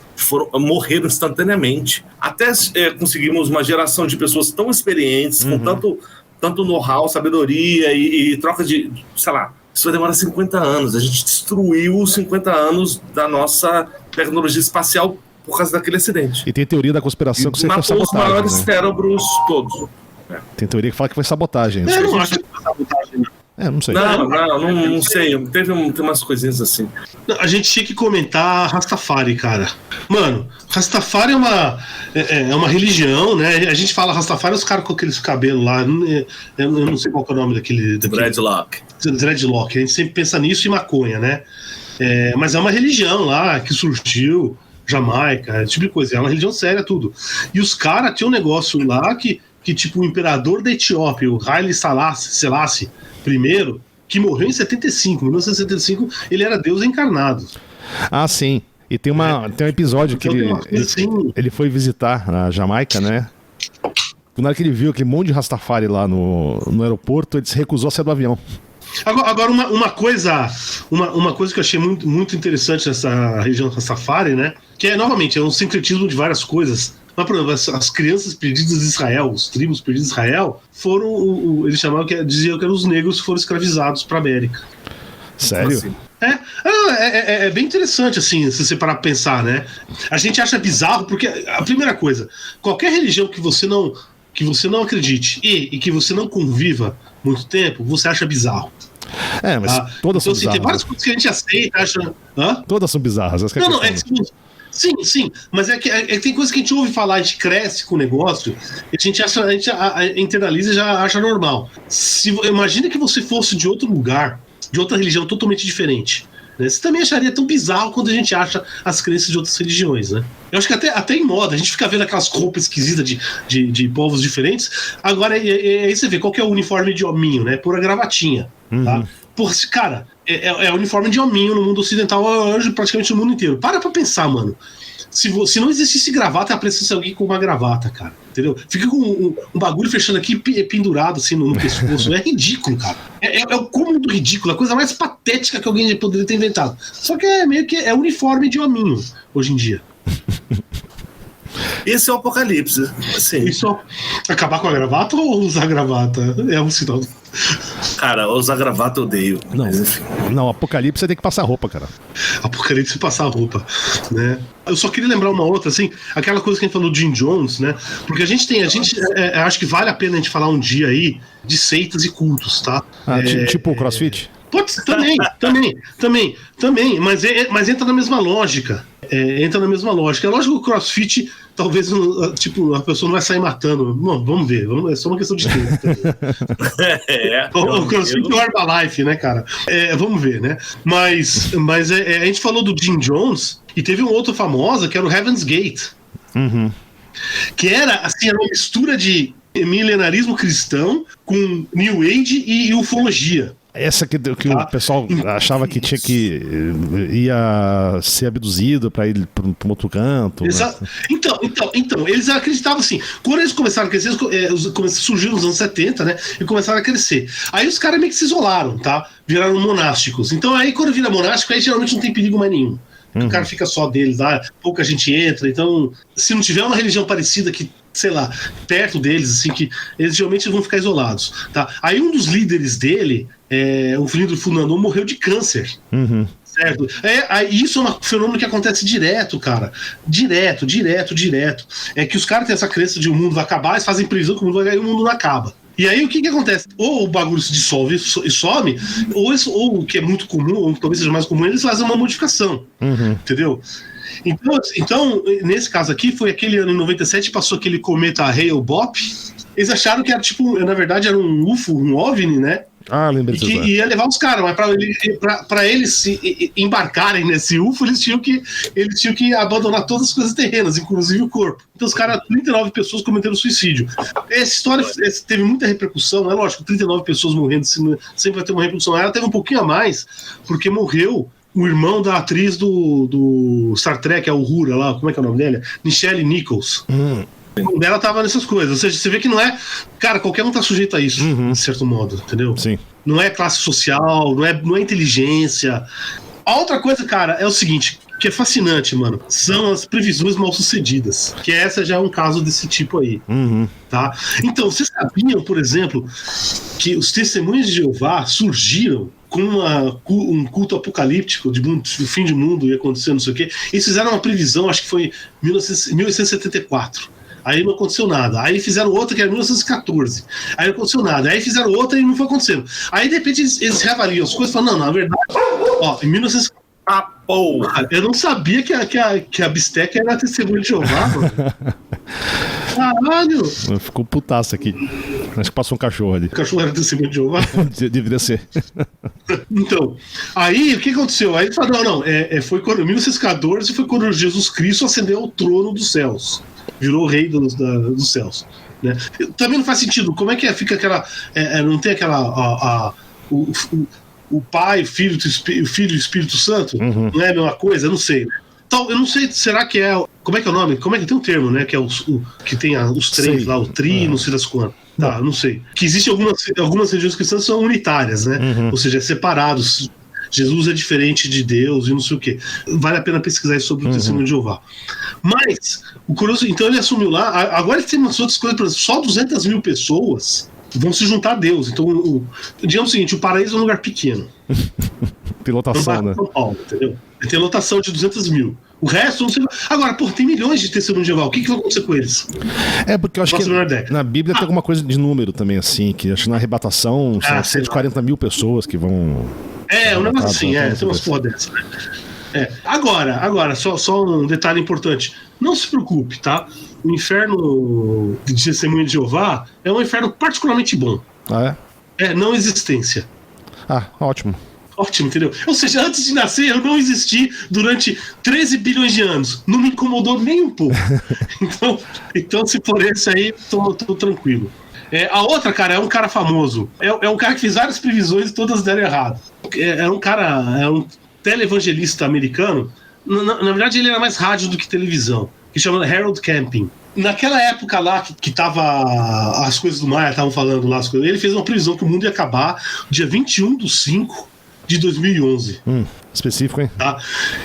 S2: morreram instantaneamente. Até conseguimos uma geração de pessoas tão experientes, com tanto know-how, sabedoria e troca de, sei lá, isso vai demorar 50 anos. A gente destruiu os 50 anos da nossa tecnologia espacial por causa daquele acidente.
S1: E tem teoria da conspiração que você foi sabotagem.
S2: Matou os maiores cérebros todos.
S1: Tem teoria que fala que foi sabotagem.
S3: Eu não acho que foi sabotagem,
S1: não sei.
S2: Não sei. Tem umas coisinhas assim.
S3: A gente tinha que comentar Rastafari, cara. Mano, Rastafari é uma religião, né? A gente fala Rastafari, os caras com aqueles cabelos lá. Eu não sei qual é o nome daquele...
S2: Dreadlock.
S3: Dreadlock. A gente sempre pensa nisso e maconha, né? Mas é uma religião lá que surgiu, Jamaica, esse tipo de coisa. É uma religião séria, tudo. E os caras tinham um negócio lá que tipo, o imperador da Etiópia, o Haile Selassie I, que morreu em 1975, ele era Deus encarnado.
S1: Ah, sim. E tem um episódio que ele foi visitar na Jamaica, né? Na hora que ele viu aquele monte de Rastafari lá no aeroporto, ele se recusou a sair do avião.
S3: Agora uma coisa que eu achei muito, muito interessante nessa região Rastafari, né? Que novamente, é um sincretismo de várias coisas. Mas, por exemplo, as crianças perdidas de Israel, os tribos perdidos de Israel, eles chamavam diziam que eram os negros que foram escravizados para a América.
S1: Sério?
S2: Assim?
S3: É bem interessante, assim, se você parar pra pensar, né? A gente acha bizarro, porque a primeira coisa, qualquer religião que você não acredite e que você não conviva muito tempo, você acha bizarro.
S1: Mas todas são bizarras.
S3: Tem várias coisas que a gente aceita, acha... Hã?
S1: Todas são bizarras.
S3: Sim, mas é que tem coisas que a gente ouve falar, a gente cresce com o negócio, a gente internaliza e já acha normal. Imagina que você fosse de outro lugar, de outra religião totalmente diferente. Né? Você também acharia tão bizarro quando a gente acha as crenças de outras religiões, né? Eu acho que até em moda, a gente fica vendo aquelas roupas esquisitas de povos diferentes. Agora, aí você vê qual que é o uniforme de hominho, né? Pura gravatinha, tá? Porra, cara, é uniforme de hominho no mundo ocidental, hoje praticamente no mundo inteiro. Para pra pensar, mano. Se não existisse gravata, aparecesse alguém com uma gravata, cara. Entendeu? Fica com um bagulho fechando aqui pendurado assim no pescoço. É ridículo, cara. É o cúmulo do ridículo, a coisa mais patética que alguém poderia ter inventado. Só que é meio que uniforme de hominho hoje em dia.
S2: Esse é o apocalipse. Assim.
S3: Isso, acabar com a gravata ou usar a gravata? É um sinal.
S2: Cara, usar gravata eu odeio.
S1: Não, apocalipse você tem que passar roupa, cara.
S3: Apocalipse passar roupa, né? Eu só queria lembrar uma outra, assim, aquela coisa que a gente falou do Jim Jones, né? Porque acho que vale a pena a gente falar um dia aí de seitas e cultos, tá?
S1: Tipo o CrossFit?
S3: Pode ser, também, mas entra na mesma lógica. É lógico que o CrossFit, talvez, tipo, a pessoa não vai sair matando. Bom, vamos ver, é só uma questão de tempo. O CrossFit é o Herbalife, né, cara? Vamos ver, né? Mas a gente falou do Jim Jones e teve um outro famosa que era o Heaven's Gate. Que era uma mistura de milenarismo cristão com New Age e ufologia.
S1: Essa que o pessoal achava que ia ser abduzido para ir para um outro canto.
S3: Exato. Então, eles acreditavam assim. Quando eles começaram a crescer, surgiram nos anos 70, né? E começaram a crescer. Aí os caras meio que se isolaram, tá? Viraram monásticos. Então aí quando vira monástico, aí geralmente não tem perigo mais nenhum. O cara fica só deles lá, pouca gente entra. Então, se não tiver uma religião parecida que, sei lá, perto deles, assim, que eles geralmente vão ficar isolados, tá? Aí um dos líderes dele, o líder fundador, morreu de câncer. Certo? Isso é um fenômeno que acontece direto, cara. Direto. É que os caras têm essa crença de o mundo vai acabar, eles fazem previsão que o mundo vai cair e o mundo não acaba. E aí o que acontece? Ou o bagulho se dissolve e some, ou o que é muito comum, ou talvez seja mais comum, eles fazem uma modificação. Entendeu? Então, nesse caso aqui, foi aquele ano em 97, passou aquele cometa Hale-Bopp. Eles acharam que era na verdade era um UFO, um OVNI, né?
S1: Lembrei disso.
S3: Que ia levar os caras, mas para eles se embarcarem nesse UFO, eles tinham que abandonar todas as coisas terrenas, inclusive o corpo. Então os caras, 39 pessoas cometeram suicídio. Essa história teve muita repercussão, é lógico, 39 pessoas morrendo, sempre vai ter uma repercussão. Ela teve um pouquinho a mais, porque morreu o irmão da atriz do Star Trek, a Uhura lá, como é que é o nome dela? Nichelle Nichols. Ela tava nessas coisas. Ou seja, você vê que não é. Cara, qualquer um tá sujeito a isso, de certo modo, entendeu?
S1: Sim.
S3: Não é classe social, não é inteligência. A outra coisa, cara, é o seguinte, que é fascinante, mano. São as previsões mal sucedidas. Que essa já é um caso desse tipo aí. Tá? Então, vocês sabiam, por exemplo, que os testemunhos de Jeová surgiram com um culto apocalíptico de fim de mundo ia acontecer, não sei o quê. Eles fizeram uma previsão, acho que foi em 1874. Aí não aconteceu nada. Aí fizeram outra que era 1914. Aí não aconteceu nada. Aí fizeram outra e não foi acontecendo. Aí de repente eles reavaliam as coisas e falam, não, na verdade, ó, em 1914.
S2: Ah, porra!
S3: Eu não sabia que a Bisteca era testemunha de Jeová, mano. Caralho!
S1: Ficou putaço aqui. Acho que passou um cachorro ali.
S3: O cachorro era testemunha de Jeová?
S1: Deveria ser.
S3: Então, aí o que aconteceu? Aí ele falou, não, foi quando, em 1914 foi quando Jesus Cristo ascendeu ao trono dos céus. Virou o rei dos céus. Né? Também não faz sentido. Como é que fica aquela. Não tem aquela. O Pai, o Filho e o Espírito Santo? Não é a mesma coisa? Eu não sei. Né? Então, eu não sei, será que é. Como é que é o nome? Como é que tem um termo, né? Que é que tem os três lá, o tri, não sei das quantas. Tá, não sei. Que existem algumas religiões cristãs que são unitárias, né? Ou seja, separados. Jesus é diferente de Deus e não sei o quê. Vale a pena pesquisar isso sobre o testemunho de Jeová. Mas, o curioso, então ele assumiu lá, agora ele tem umas outras coisas, por exemplo, só 200 mil pessoas vão se juntar a Deus. Então, digamos o seguinte, o paraíso é um lugar pequeno.
S1: Tem lotação, né?
S3: São Paulo, entendeu? Ele tem lotação de 200 mil. O resto, não sei. Agora, pô, tem milhões de testemunhos de Jeová. O que vai acontecer com eles?
S1: Porque eu acho que na Bíblia tem alguma coisa de número também, assim, que acho que na arrebatação são 140 mil pessoas que vão... um negócio assim,
S3: tem umas porra dessa, né? Agora, só um detalhe importante. Não se preocupe, tá? O inferno de testemunho de Jeová é um inferno particularmente bom.
S1: Ah, é?
S3: É não existência.
S1: Ah, ótimo.
S3: Ótimo, entendeu? Ou seja, antes de nascer, eu não existi durante 13 bilhões de anos. Não me incomodou nem um pouco. Então se for esse aí, tô tranquilo. A outra, cara, é um cara famoso. É um cara que fez várias previsões e todas deram errado. É um televangelista americano. Na verdade, ele era mais rádio do que televisão. Que chama Harold Camping. Naquela época lá que tava as coisas do Maia estavam falando lá, ele fez uma previsão que o mundo ia acabar dia 21/5 de 2011.
S1: Específico, hein?
S3: Tá?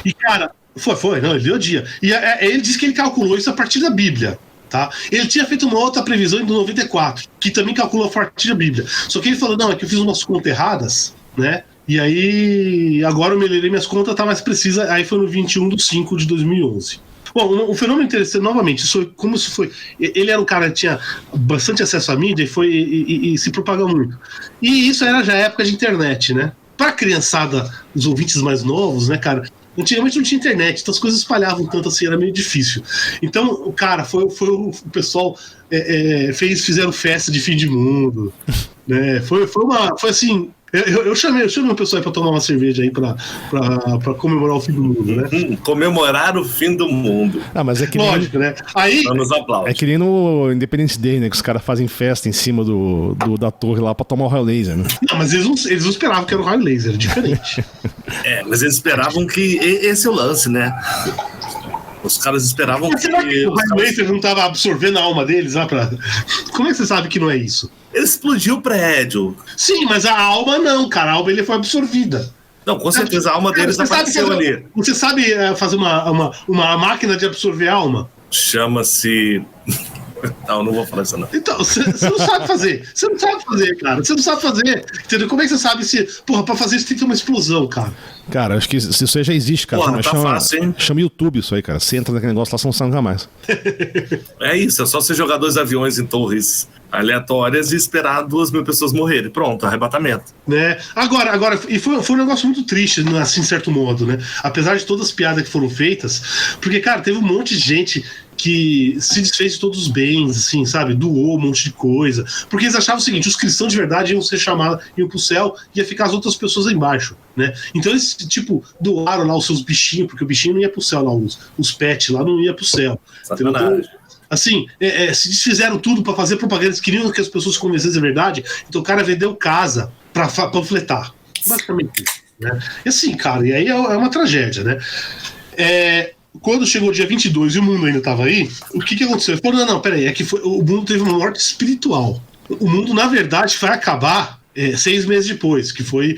S3: E, cara, ele deu dia. E ele disse que ele calculou isso a partir da Bíblia. Tá? Ele tinha feito uma outra previsão em 94, que também calculou a partir da Bíblia. Só que ele falou, não, é que eu fiz umas contas erradas, né? E aí, agora eu melhorei minhas contas, tá mais precisa. Aí foi no 21/5 de 2011. Bom, um fenômeno interessante, novamente, como isso foi. Ele era um cara que tinha bastante acesso à mídia e se propagou muito. E isso era já época de internet, né? Pra criançada, os ouvintes mais novos, né, cara? Antigamente não tinha internet, então as coisas espalhavam tanto assim, era meio difícil. Então, o cara, foi o pessoal fizeram festa de fim de mundo, né? Foi assim. Eu chamei o pessoal aí pra tomar uma cerveja aí pra comemorar o fim do mundo, né?
S2: Comemorar o fim do mundo.
S1: Mas é que
S3: lógico, né? Aí,
S2: nos aplausos.
S1: É que nem no Independence Day, né? Que os caras fazem festa em cima da torre lá pra tomar o raio laser, né?
S3: Não, mas eles não esperavam que era o raio laser, é diferente.
S2: Mas eles esperavam que esse é o lance, né? Os caras esperavam que
S3: o raio laser não tava absorvendo a alma deles lá pra... Como é que você sabe que não é isso?
S2: Ele explodiu o prédio.
S3: Sim, mas a alma não, cara. A alma ele foi absorvida.
S2: Não, com certeza a alma deles apareceu ali.
S3: Você sabe fazer uma máquina de absorver a alma?
S2: Chama-se... Não vou falar isso não.
S3: Então, você não sabe fazer. Você não sabe fazer, cara. Você não sabe fazer. Entendeu? Como é que você sabe se... Porra, pra fazer isso tem que ter uma explosão, cara.
S1: Cara, acho que isso aí já existe, cara.
S2: Porra, fácil, hein?
S1: Chama YouTube isso aí, cara. Você entra naquele negócio lá, você não sabe mais.
S2: É isso, é só você jogar 2 aviões em torres aleatórias e esperar 2.000 pessoas morrerem. Pronto, arrebatamento.
S3: Né? Agora, e foi um negócio muito triste, assim, de certo modo, né? Apesar de todas as piadas que foram feitas, porque, cara, teve um monte de gente que se desfez de todos os bens, assim, sabe? Doou um monte de coisa. Porque eles achavam o seguinte, os cristãos de verdade iam ser chamados, iam pro céu, ia ficar as outras pessoas aí embaixo, né? Então eles, tipo, doaram lá os seus bichinhos, porque o bichinho não ia pro céu lá, os pets lá não ia pro céu. Então, assim, se desfizeram tudo pra fazer propaganda, eles queriam que as pessoas se convencessem a verdade, então o cara vendeu casa pra panfletar. Basicamente isso, né? E assim, cara, e aí é uma tragédia, né? quando chegou o dia 22 e o mundo ainda tava aí, o que aconteceu? Ele falou, não, peraí, é que o mundo teve uma morte espiritual. O mundo, na verdade, vai acabar 6 meses depois, que foi,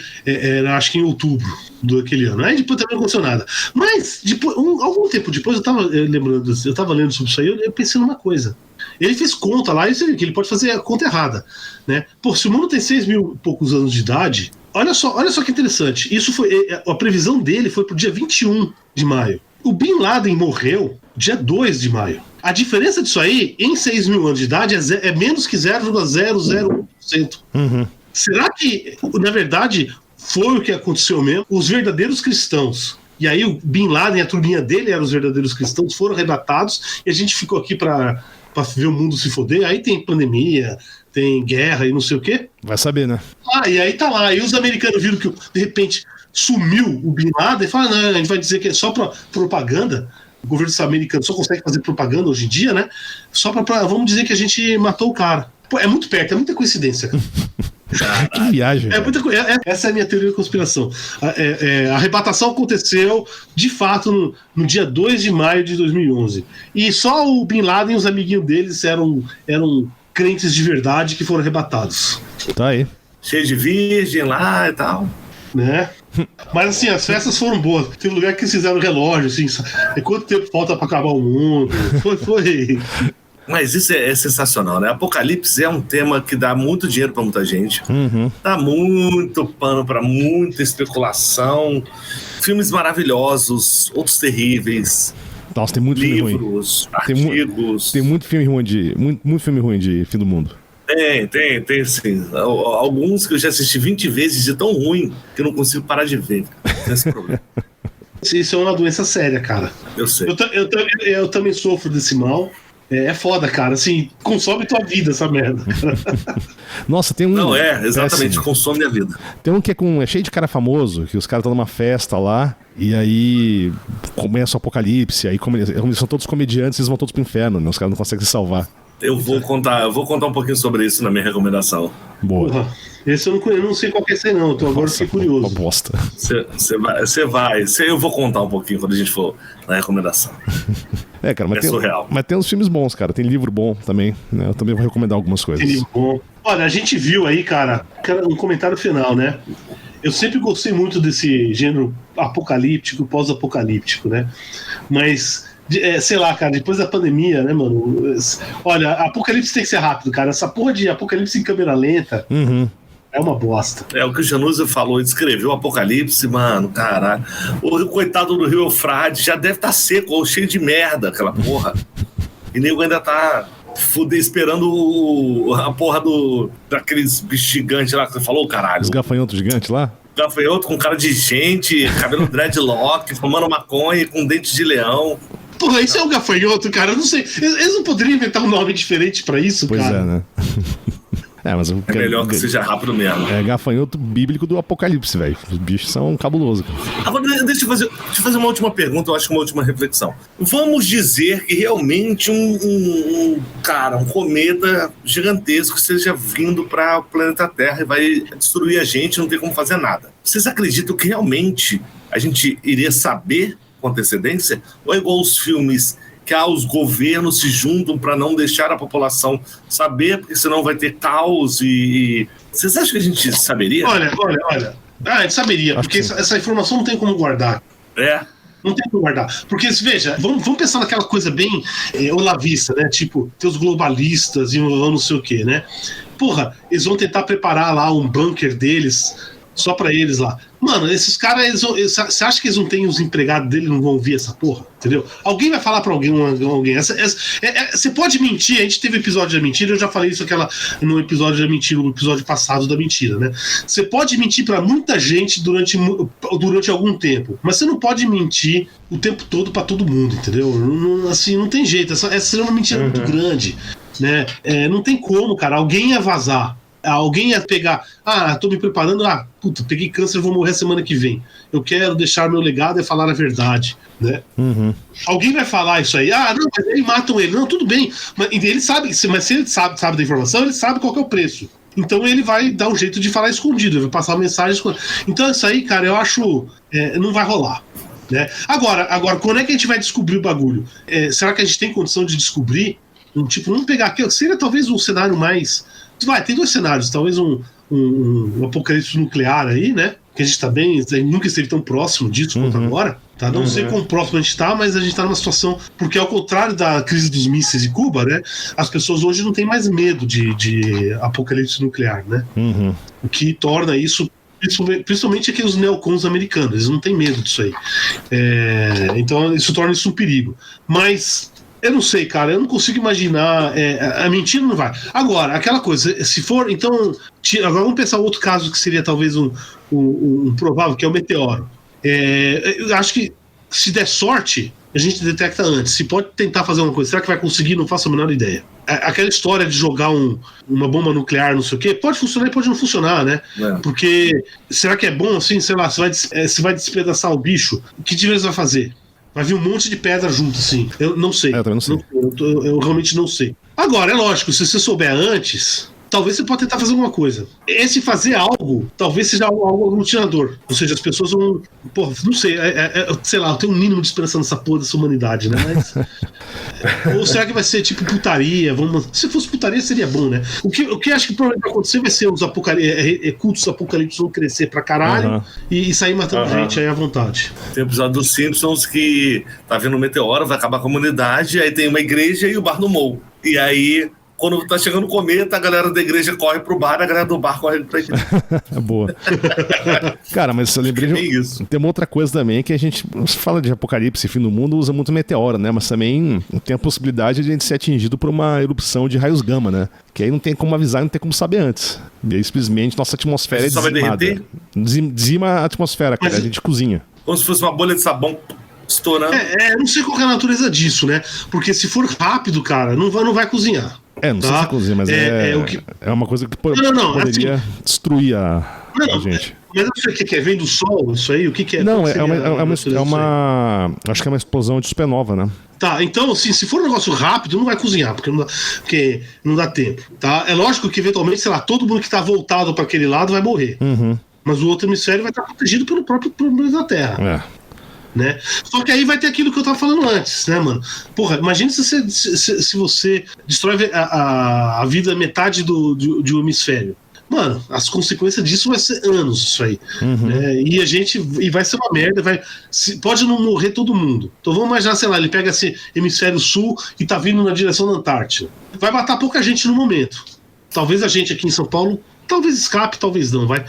S3: acho que em outubro daquele ano. Aí depois também não aconteceu nada. Mas, depois, algum tempo depois, eu tava lendo sobre isso aí, eu pensei numa coisa. Ele fez conta lá, e você vê que ele pode fazer a conta errada, né? Pô, se o mundo tem 6 mil e poucos anos de idade, olha só que interessante. Isso foi, a previsão dele foi pro dia 21 de maio. O Bin Laden morreu dia 2 de maio. A diferença disso aí, em 6 mil anos de idade, é menos que 0,001%. Será que, na verdade, foi o que aconteceu mesmo? Os verdadeiros cristãos, e aí o Bin Laden e a turminha dele eram os verdadeiros cristãos, foram arrebatados, e a gente ficou aqui pra ver o mundo se foder. Aí tem pandemia, tem guerra e não sei o quê.
S1: Vai saber, né?
S3: E aí tá lá. E os americanos viram que, de repente, sumiu o Bin Laden e falaram, não, a gente vai dizer que é só pra propaganda. O governo americano só consegue fazer propaganda hoje em dia, né? Só pra vamos dizer que a gente matou o cara. Pô, é muito perto, é muita coincidência, cara.
S1: Que viagem.
S3: Essa é a minha teoria da conspiração. A arrebatação aconteceu, de fato, no dia 2 de maio de 2011. E só o Bin Laden e os amiguinhos deles eram crentes de verdade que foram arrebatados.
S1: Tá aí.
S2: Cheio de virgem lá e tal.
S3: Né? Mas assim, as festas foram boas. Tem lugar que eles fizeram relógio, assim. Quanto tempo falta pra acabar o mundo? Foi.
S2: Mas isso é sensacional, né? Apocalipse é um tema que dá muito dinheiro pra muita gente. Dá muito pano pra muita especulação. Filmes maravilhosos, outros terríveis.
S1: Nossa, tem muito filme ruim.
S2: Livros, artigos.
S1: Tem muito filme ruim muito filme ruim de fim do mundo.
S2: Tem sim. Alguns que eu já assisti 20 vezes de tão ruim que eu não consigo parar de ver. Tem esse problema.
S3: Isso é uma doença séria, cara.
S2: Eu sei.
S3: Eu também sofro desse mal. É foda, cara. Assim, consome tua vida essa merda.
S1: Nossa, tem um...
S2: Não, exatamente, consome a vida.
S1: Tem um que é cheio de cara famoso, que os caras estão numa festa lá, e aí começa o apocalipse, aí eles são todos comediantes, eles vão todos pro inferno, né? Os caras não conseguem se salvar.
S2: Eu vou contar um pouquinho sobre isso na minha recomendação.
S1: Boa.
S3: Porra, esse eu não sei qual que é esse aí, não. Agora fiquei curioso.
S1: Uma bosta.
S2: Você vai. Eu vou contar um pouquinho quando a gente for na recomendação.
S1: Cara, mas
S2: surreal.
S1: Mas tem uns filmes bons, cara. Tem livro bom também, né? Eu também vou recomendar algumas coisas.
S3: Tem livro bom. Olha, a gente viu aí, cara, um comentário final, né? Eu sempre gostei muito desse gênero apocalíptico, pós-apocalíptico, né? Mas... sei lá, cara, depois da pandemia, né, mano? Olha, apocalipse tem que ser rápido, cara. Essa porra de apocalipse em câmera lenta é uma bosta.
S2: O que o Januzzi falou, descreveu o apocalipse, mano, caralho. O coitado do Rio Eufrates já deve estar seco ou cheio de merda, aquela porra. E nego ainda tá esperando a porra daqueles bichos gigantes lá que você falou, caralho.
S1: Os gafanhotos gigantes lá?
S2: Gafanhoto com cara de gente, cabelo dreadlock, fumando maconha com dentes de leão.
S3: Porra, isso é um gafanhoto, cara. Eu não sei. Eles não poderiam inventar um nome diferente pra isso,
S1: pois
S3: cara?
S1: Pois é, né? Mas
S2: melhor que seja rápido mesmo.
S1: É gafanhoto bíblico do apocalipse, velho. Os bichos são cabulosos, cara.
S2: Agora, deixa eu fazer uma última pergunta, eu acho que uma última reflexão. Vamos dizer que realmente um cometa gigantesco esteja vindo para o planeta Terra e vai destruir a gente, não tem como fazer nada. Vocês acreditam que realmente a gente iria saber com antecedência? Ou é igual os filmes que os governos se juntam para não deixar a população saber, porque senão vai ter caos e... Vocês acham que a gente saberia?
S3: Olha. A gente saberia, porque essa informação não tem como guardar. Não tem como guardar. Porque, veja, vamos pensar naquela coisa bem olavista, né? Tipo, ter os globalistas e não sei o quê, né? Porra, eles vão tentar preparar lá um bunker deles só pra eles lá. Mano, esses caras, você acha que eles não têm os empregados deles, não vão ouvir essa porra? Entendeu? Alguém vai falar pra alguém. Você pode mentir, a gente teve episódio da mentira, eu já falei isso no episódio da mentira, no episódio passado da mentira, né? Você pode mentir pra muita gente durante algum tempo, mas você não pode mentir o tempo todo pra todo mundo, entendeu? Assim, não tem jeito, essa seria uma mentira muito grande, né? Não tem como, cara, alguém ia vazar. Alguém ia pegar, tô me preparando, peguei câncer, vou morrer semana que vem. Eu quero deixar meu legado e falar a verdade, né? Alguém vai falar isso aí, não, mas aí matam ele. Não, tudo bem, mas ele sabe, mas se ele sabe da informação, ele sabe qual que é o preço. Então ele vai dar um jeito de falar escondido, ele vai passar uma mensagem escondida. Então isso aí, cara, eu acho, não vai rolar. Né? Agora, quando é que a gente vai descobrir o bagulho? Será que a gente tem condição de descobrir? Vamos pegar aqui, seria talvez um cenário mais... tem 2 cenários, talvez um apocalipse nuclear aí, né? Que a gente tá bem, nunca esteve tão próximo disso quanto agora, tá? Não sei quão próximo a gente tá, mas a gente tá numa situação, porque ao contrário da crise dos mísseis de Cuba, né? As pessoas hoje não têm mais medo de apocalipse nuclear, né? O que torna isso, principalmente aqui os neocons americanos, eles não têm medo disso aí. Então isso torna isso um perigo. Mas eu não sei, cara, eu não consigo imaginar. A mentira não vai. Agora, aquela coisa, se for, então. Agora vamos pensar outro caso que seria talvez um provável, que é o meteoro. Eu acho que se der sorte, a gente detecta antes. Se pode tentar fazer uma coisa, será que vai conseguir? Não faço a menor ideia. Aquela história de jogar uma bomba nuclear, não sei o quê, pode funcionar e pode não funcionar, né? Porque será que é bom assim? Sei lá, você vai despedaçar o bicho, o que você vai fazer? Vai vir um monte de pedra junto, assim. Eu não sei.
S1: Eu também não sei.
S3: Eu realmente não sei. Agora, é lógico, se você souber antes, talvez você possa tentar fazer alguma coisa. Esse fazer algo, talvez seja algo aglutinador. Ou seja, as pessoas vão... Porra, não sei. Sei lá, eu tenho um mínimo de esperança nessa porra dessa humanidade, né? Mas... Ou será que vai ser tipo putaria? Se fosse putaria, seria bom, né? O que acho que provavelmente vai acontecer vai ser os cultos apocalípticos vão crescer pra caralho e sair matando gente aí à vontade.
S2: Tem o episódio dos Simpsons que tá vindo um meteoro, vai acabar a comunidade, aí tem uma igreja e o bar no morro. E aí, quando tá chegando o cometa, a galera da igreja corre pro bar, a galera do bar corre pra igreja.
S1: Boa. Cara, mas eu lembrei de... Tem uma outra coisa também, que a gente fala de apocalipse, fim do mundo, usa muito meteoro, né? Mas também tem a possibilidade de a gente ser atingido por uma erupção de raios gama, né? Que aí não tem como avisar, não tem como saber antes. E aí simplesmente nossa atmosfera é dizimada.
S2: Só vai derreter?
S1: Dizima a atmosfera, cara. A gente cozinha.
S2: Como se fosse uma bolha de sabão estourando.
S3: Eu não sei qual é a natureza disso, né? Porque se for rápido, cara, não vai cozinhar.
S1: Não sei se cozinha, mas é uma coisa que poderia assim, destruir a gente.
S3: Mas eu sei o que é. Vem do sol, isso aí? O que é?
S1: Não, acho que é uma explosão de supernova, né?
S3: Tá, então, assim, se for um negócio rápido, não vai cozinhar, porque não dá tempo, tá? É lógico que, eventualmente, sei lá, todo mundo que tá voltado para aquele lado vai morrer. Mas o outro hemisfério vai estar protegido pelo próprio planeta Terra. Né? Só que aí vai ter aquilo que eu tava falando antes, né, mano? Porra, imagina se você destrói a vida metade de um hemisfério. Mano, as consequências disso vai ser anos, isso aí. Né? E vai ser uma merda, pode não morrer todo mundo. Então vamos imaginar, sei lá, ele pega esse hemisfério sul e tá vindo na direção da Antártida. Vai matar pouca gente no momento. Talvez a gente aqui em São Paulo, talvez escape, talvez não, vai.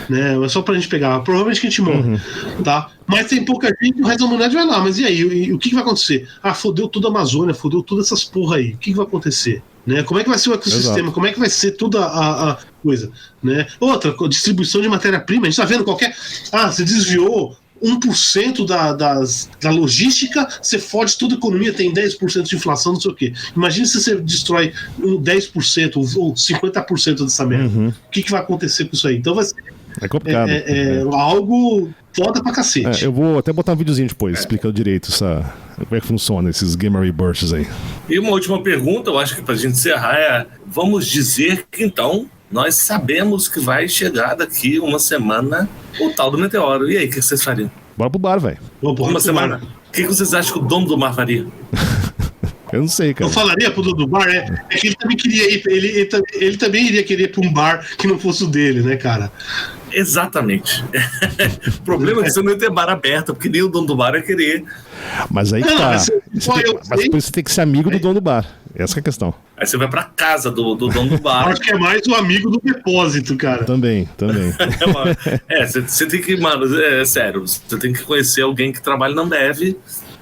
S3: Né? É só pra gente pegar. Provavelmente que a gente morre, tá? Mas tem pouca gente, o resto da humanidade vai lá. Mas e aí? O que vai acontecer? Fodeu toda a Amazônia, fodeu todas essas porra aí. O que vai acontecer? Né? Como é que vai ser o ecossistema? Exato. Como é que vai ser toda a coisa? Né? Outra, distribuição de matéria-prima. A gente tá vendo qualquer... você desviou 1% da logística, você fode toda a economia, tem 10% de inflação, não sei o quê. Imagina se você destrói 10% ou 50% dessa merda. O que vai acontecer com isso aí? Então vai ser
S1: complicado.
S3: Algo foda pra cacete.
S1: Eu vou até botar um videozinho depois, explicando direito como é que funciona esses Gamer Bursts aí.
S2: E uma última pergunta, eu acho que pra gente encerrar vamos dizer que então nós sabemos que vai chegar daqui uma semana o tal do meteoro. E aí, o que vocês fariam?
S1: Bora pro bar, velho.
S2: Uma semana. O que vocês acham que o dono do mar faria?
S1: Eu não sei, cara.
S3: Eu falaria pro dono do bar, que ele também queria ir, ele também iria querer ir pra um bar que não fosse o dele, né, cara?
S2: Exatamente. O problema é que você não ia ter bar aberto, porque nem o dono do bar ia querer.
S1: Mas aí que tá. Mas depois você tem que ser amigo do dono do bar. Essa que é a questão.
S2: Aí você vai pra casa do dono do bar.
S3: Acho que é mais o amigo do depósito, cara.
S1: Também.
S2: Você tem que, mano, sério, você tem que conhecer alguém que trabalha na Ambev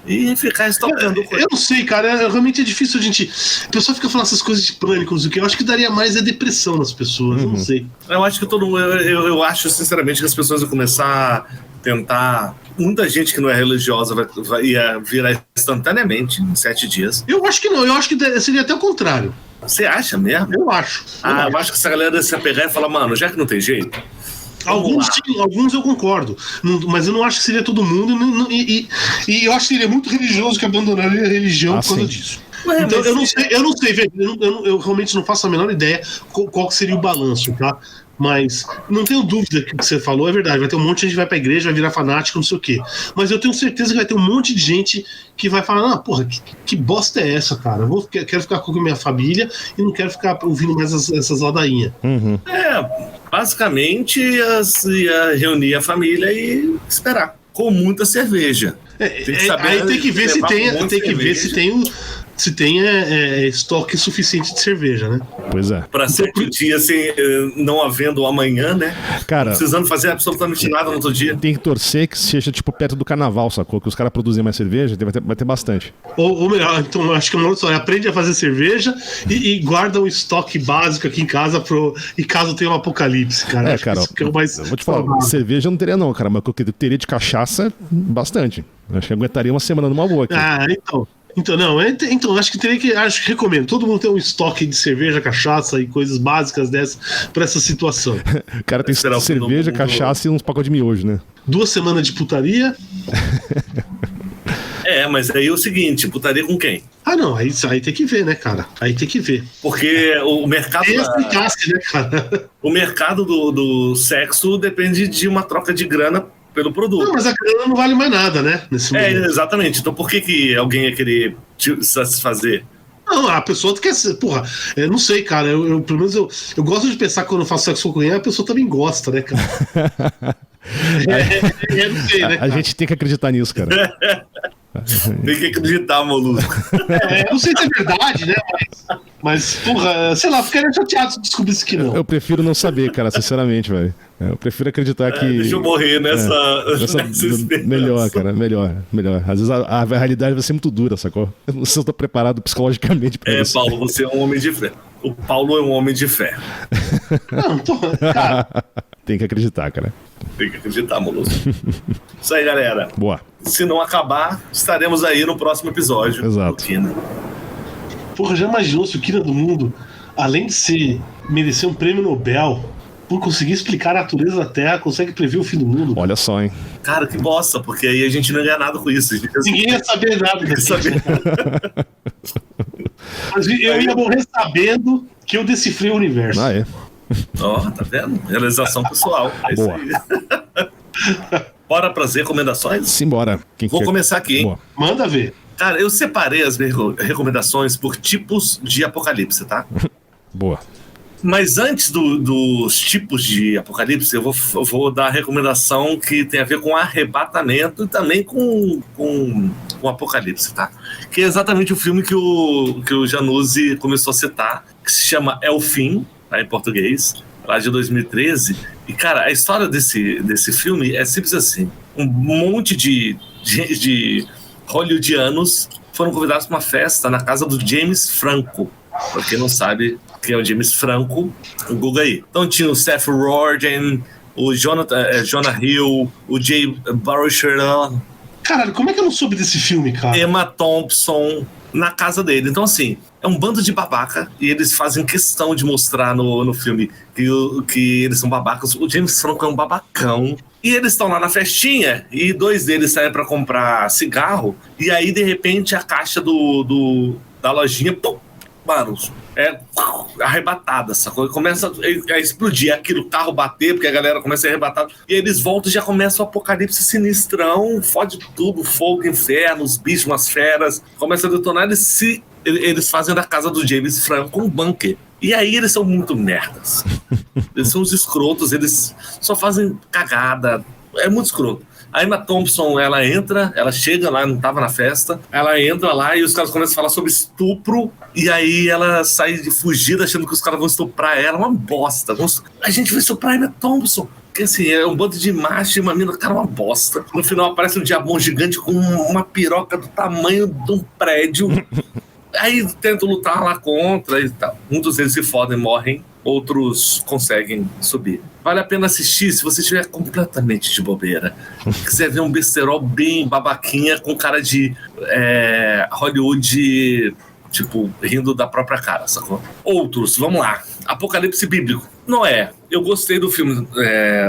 S2: e ficar estocando coisa.
S3: Eu não sei, cara, realmente é difícil a gente... A pessoa fica falando essas coisas de pânico, não sei o que. Eu acho que daria mais depressão nas pessoas, eu não sei.
S2: Eu acho que eu acho, sinceramente, que as pessoas vão começar a tentar... Muita gente que não é religiosa ia virar instantaneamente em 7 dias.
S3: Eu acho que não, eu acho que seria até o contrário.
S2: Você acha mesmo?
S3: Eu acho.
S2: Eu acho que essa galera ia se apegar e falar, mano, já que não tem jeito...
S3: Alguns eu concordo, mas eu não acho que seria todo mundo, e eu acho que seria muito religioso que abandonaria a religião por causa disso. Então eu não sei, velho, eu realmente não faço a menor ideia qual seria o balanço, tá? Mas não tenho dúvida que o que você falou é verdade. Vai ter um monte de gente que vai pra igreja, vai virar fanático, não sei o quê. Mas eu tenho certeza que vai ter um monte de gente que vai falar, porra, que bosta é essa, cara? Quero ficar com a minha família e não quero ficar ouvindo mais essas ladainhas.
S1: Uhum.
S2: Basicamente ia reunir a família e esperar. Com muita cerveja.
S3: Aí tem que ver se tem estoque suficiente de cerveja, né?
S1: Pois é.
S2: Para certo dia, assim, não havendo amanhã, né?
S1: Cara,
S2: não precisando fazer absolutamente nada no outro dia.
S1: Tem que torcer que seja tipo perto do carnaval, sacou? Que os caras produzem mais cerveja, vai ter bastante.
S3: Ou melhor, então acho que é uma outra história. Aprende a fazer cerveja e guarda um estoque básico aqui em casa e caso tenha um apocalipse, cara.
S1: Cara,
S3: que é o mais
S1: eu vou te falar, cerveja eu não teria não, cara, mas o que eu teria de cachaça, bastante. Acho que aguentaria uma semana numa boa aqui.
S3: Então, acho que recomendo. Todo mundo tem um estoque de cerveja, cachaça e coisas básicas dessas pra essa situação.
S1: O cara tem cerveja, cachaça e uns pacotes de miojo, né?
S3: 2 semanas de putaria.
S2: Mas aí é o seguinte, putaria com quem?
S3: Não, aí tem que ver, né, cara? Aí tem que ver.
S2: Porque o mercado...
S3: né, cara?
S2: O mercado do sexo depende de uma troca de grana pelo produto.
S3: Não, mas a grana não vale mais nada, né? Nesse momento.
S2: Exatamente. Então por que alguém ia querer te satisfazer?
S3: Não, a pessoa quer ser. Porra, não sei, cara. Eu pelo menos eu gosto de pensar que quando eu faço sexo com alguém, a pessoa também gosta, né, cara? Não sei, né, cara?
S1: A gente tem que acreditar nisso, cara.
S2: Tem que acreditar, Molusco.
S3: Não sei se é verdade, né? Mas, porra, sei lá, ficaria chateado se descobrisse que não.
S1: Eu prefiro não saber, cara, sinceramente, velho. Eu prefiro acreditar que.
S2: Deixa eu morrer nessa
S1: melhor, cara, melhor. Às vezes a realidade vai ser muito dura, sacou? Eu não sei se eu tô preparado psicologicamente pra isso.
S2: Paulo, você é um homem de fé. O Paulo é um homem de fé.
S3: Não, cara.
S1: Tem que acreditar, cara.
S2: Tem que acreditar, Molusco. Isso aí, galera.
S1: Boa.
S2: Se não acabar, estaremos aí no próximo episódio.
S1: Exato.
S3: Porra, já imaginou se o Kina do Mundo, além de merecer um prêmio Nobel, por conseguir explicar a natureza da Terra, consegue prever o fim do mundo?
S1: Olha só, hein?
S2: Cara, que bosta, porque aí a gente não ia ganhar nada com isso.
S3: Ninguém ia saber nada. Mas eu ia morrer sabendo que eu decifrei o universo.
S1: É.
S2: Tá vendo? Realização pessoal.
S1: Boa.
S2: Isso aí. Bora pras recomendações?
S1: Simbora.
S2: Vou começar aqui, hein?
S1: Boa.
S3: Manda ver.
S2: Cara, eu separei as recomendações por tipos de apocalipse, tá?
S1: Boa.
S2: Mas antes dos tipos de apocalipse, eu vou dar a recomendação que tem a ver com arrebatamento e também com apocalipse, tá? Que é exatamente o filme que o Januzzi começou a citar, que se chama É o Fim, tá, em português, lá de 2013. E, cara, a história desse filme é simples assim. Um monte de hollywoodianos foram convidados para uma festa na casa do James Franco. Pra quem não sabe quem é o James Franco, o Google aí. Então tinha o Seth Rogen, o Jonah Hill, o Jay Baruchel.
S3: Caralho, como é que eu não soube desse filme, cara?
S2: Emma Thompson na casa dele. Então, assim, é um bando de babaca e eles fazem questão de mostrar no filme que eles são babacas. O James Franco é um babacão. E eles estão lá na festinha e 2 deles saem pra comprar cigarro e aí, de repente, a caixa da lojinha, pum, mano, arrebatada, sacou? Começa a explodir aquilo, o carro bater, porque a galera começa a arrebatar. E aí eles voltam e já começa o apocalipse sinistrão, fode tudo, fogo, inferno, os bichos, umas feras. Começa a detonar, eles fazem da casa do James Franco um bunker. E aí eles são muito merdas. Eles são os escrotos, eles só fazem cagada. É muito escroto. A Emma Thompson, ela chega lá, não tava na festa, ela entra lá e os caras começam a falar sobre estupro, e aí ela sai de fugida achando que os caras vão estuprar ela, uma bosta. A gente vai estuprar a Emma Thompson. Porque assim, é um bando de macho e uma mina, cara, uma bosta. No final aparece um diabão gigante com uma piroca do tamanho de um prédio. Aí tentam lutar lá contra e tal. Muitos deles se fodem, morrem, outros conseguem subir. Vale a pena assistir se você estiver completamente de bobeira. Quiser ver um besterol bem babaquinha com cara de Hollywood, tipo, rindo da própria cara, sacou? Outros, vamos lá. Apocalipse bíblico. Noé. Eu gostei do filme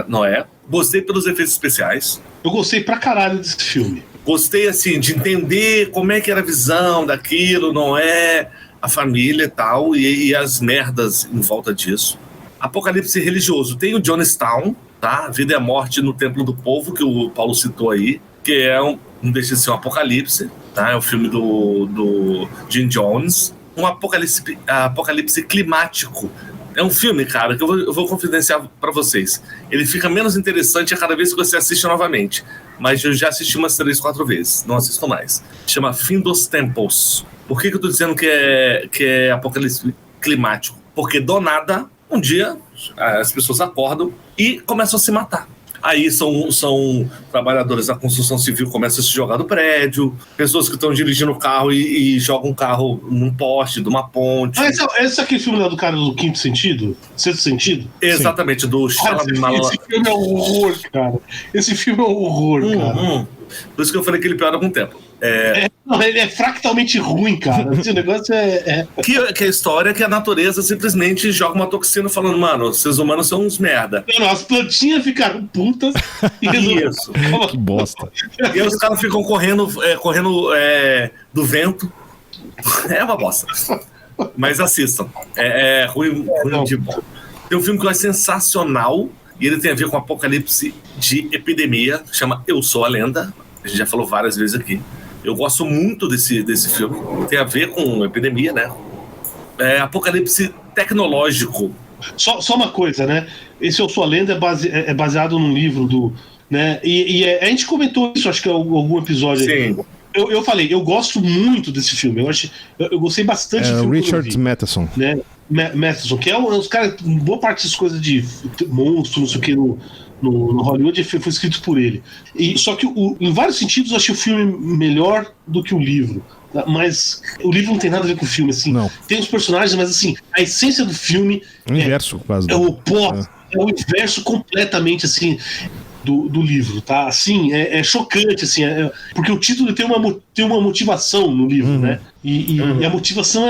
S2: Noé. Gostei pelos efeitos especiais.
S3: Eu gostei pra caralho desse filme.
S2: Gostei, assim, de entender como é que era a visão daquilo, Noé, a família e tal, e as merdas em volta disso. apocalipse religioso. Tem o Jonestown, tá? Vida e a Morte no Templo do Povo, que o Paulo citou aí, que é não deixa de ser um apocalipse, tá? É o filme do Jim Jones. Um apocalipse climático. É um filme, cara, que eu vou confidenciar pra vocês. Ele fica menos interessante a cada vez que você assiste novamente. Mas eu já assisti umas 3, 4 vezes. Não assisto mais. Chama Fim dos Tempos. Por que eu tô dizendo que é apocalipse climático? Porque do nada, um dia, as pessoas acordam e começam a se matar. Aí são trabalhadores da construção civil, começam a se jogar do prédio, pessoas que estão dirigindo o carro e jogam o carro num poste de uma ponte.
S3: Esse é aquele filme lá do cara do Quinto Sentido? Sexto Sentido?
S2: Exatamente, do Shyamalan.
S3: Esse filme é um horror, cara. Esse filme é um horror, cara.
S2: Por isso que eu falei que ele piora com o tempo.
S3: Não, ele é fractalmente ruim, cara. Esse negócio
S2: Que a história é que a natureza simplesmente joga uma toxina falando, mano, vocês humanos são uns merda.
S3: Não, as plantinhas ficaram putas.
S2: Isso.
S1: Que bosta.
S2: E aí os caras ficam correndo do vento. É uma bosta. Mas assistam. É ruim de bom. Tem um filme que eu acho sensacional e ele tem a ver com apocalipse de epidemia, chama Eu Sou a Lenda. A gente já falou várias vezes aqui. Eu gosto muito desse filme. Tem a ver com epidemia, né? Apocalipse tecnológico.
S3: Só uma coisa, né? Esse Eu Sou a Lenda é baseado num livro do... Né? A gente comentou isso, acho que em algum episódio.
S2: Sim.
S3: Eu falei, eu gosto muito desse filme. Eu gostei bastante do filme.
S1: Richard Matheson.
S3: Né? Matheson, que é os caras... Boa parte dessas coisas de monstro, não sei o que, no Hollywood foi escrito por ele. Só que em vários sentidos eu achei o filme melhor do que o livro. Mas o livro não tem nada a ver com o filme, assim.
S1: Não.
S3: Tem os personagens, mas assim, a essência do filme
S1: O inverso, quase.
S3: é o oposto, é o inverso completamente, assim, do livro, tá? Assim, é chocante, assim, porque o título tem uma motivação no livro, né? E a motivação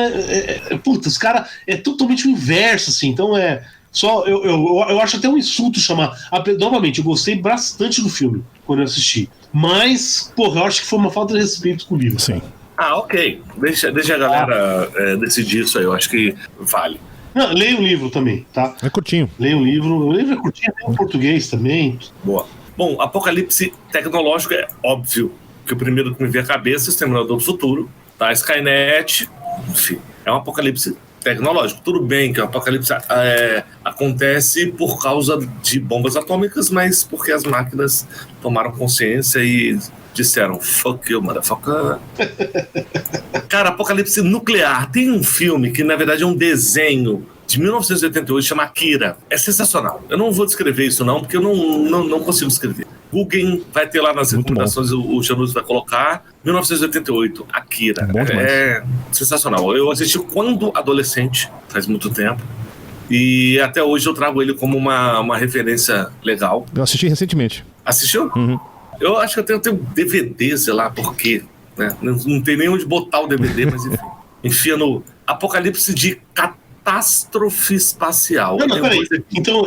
S3: puta, os caras é totalmente o inverso, assim, então eu acho até um insulto chamar. Novamente, eu gostei bastante do filme quando eu assisti. Mas, porra, eu acho que foi uma falta de respeito com o livro.
S1: Sim.
S2: Ok. Deixa a galera decidir isso aí. Eu acho que vale.
S3: Não, leia o livro também, tá?
S1: É curtinho.
S3: Leia o livro. O livro é curtinho, tem em português também.
S2: Boa. Bom, apocalipse tecnológico é óbvio que o primeiro que me veio à cabeça é o Exterminador do Futuro, tá? Skynet, enfim, é um apocalipse tecnológico. Tudo bem que o apocalipse acontece por causa de bombas atômicas, mas porque as máquinas tomaram consciência e disseram fuck you, motherfucker. Cara, apocalipse nuclear. Tem um filme que na verdade é um desenho de 1988, chama Akira. É sensacional. Eu não vou descrever isso não, porque eu não consigo descrever. Google vai ter lá nas recomendações, o Janus vai colocar. 1988, Akira. É sensacional. Eu assisti quando adolescente, faz muito tempo. E até hoje eu trago ele como uma referência legal.
S1: Eu assisti recentemente.
S2: Assistiu?
S1: Uhum.
S2: Eu acho que eu tenho DVD, sei lá por quê. Né? Não tem nem onde botar o DVD, mas enfim. Enfia no Apocalipse de Catástrofe Espacial.
S3: Não, peraí. Então,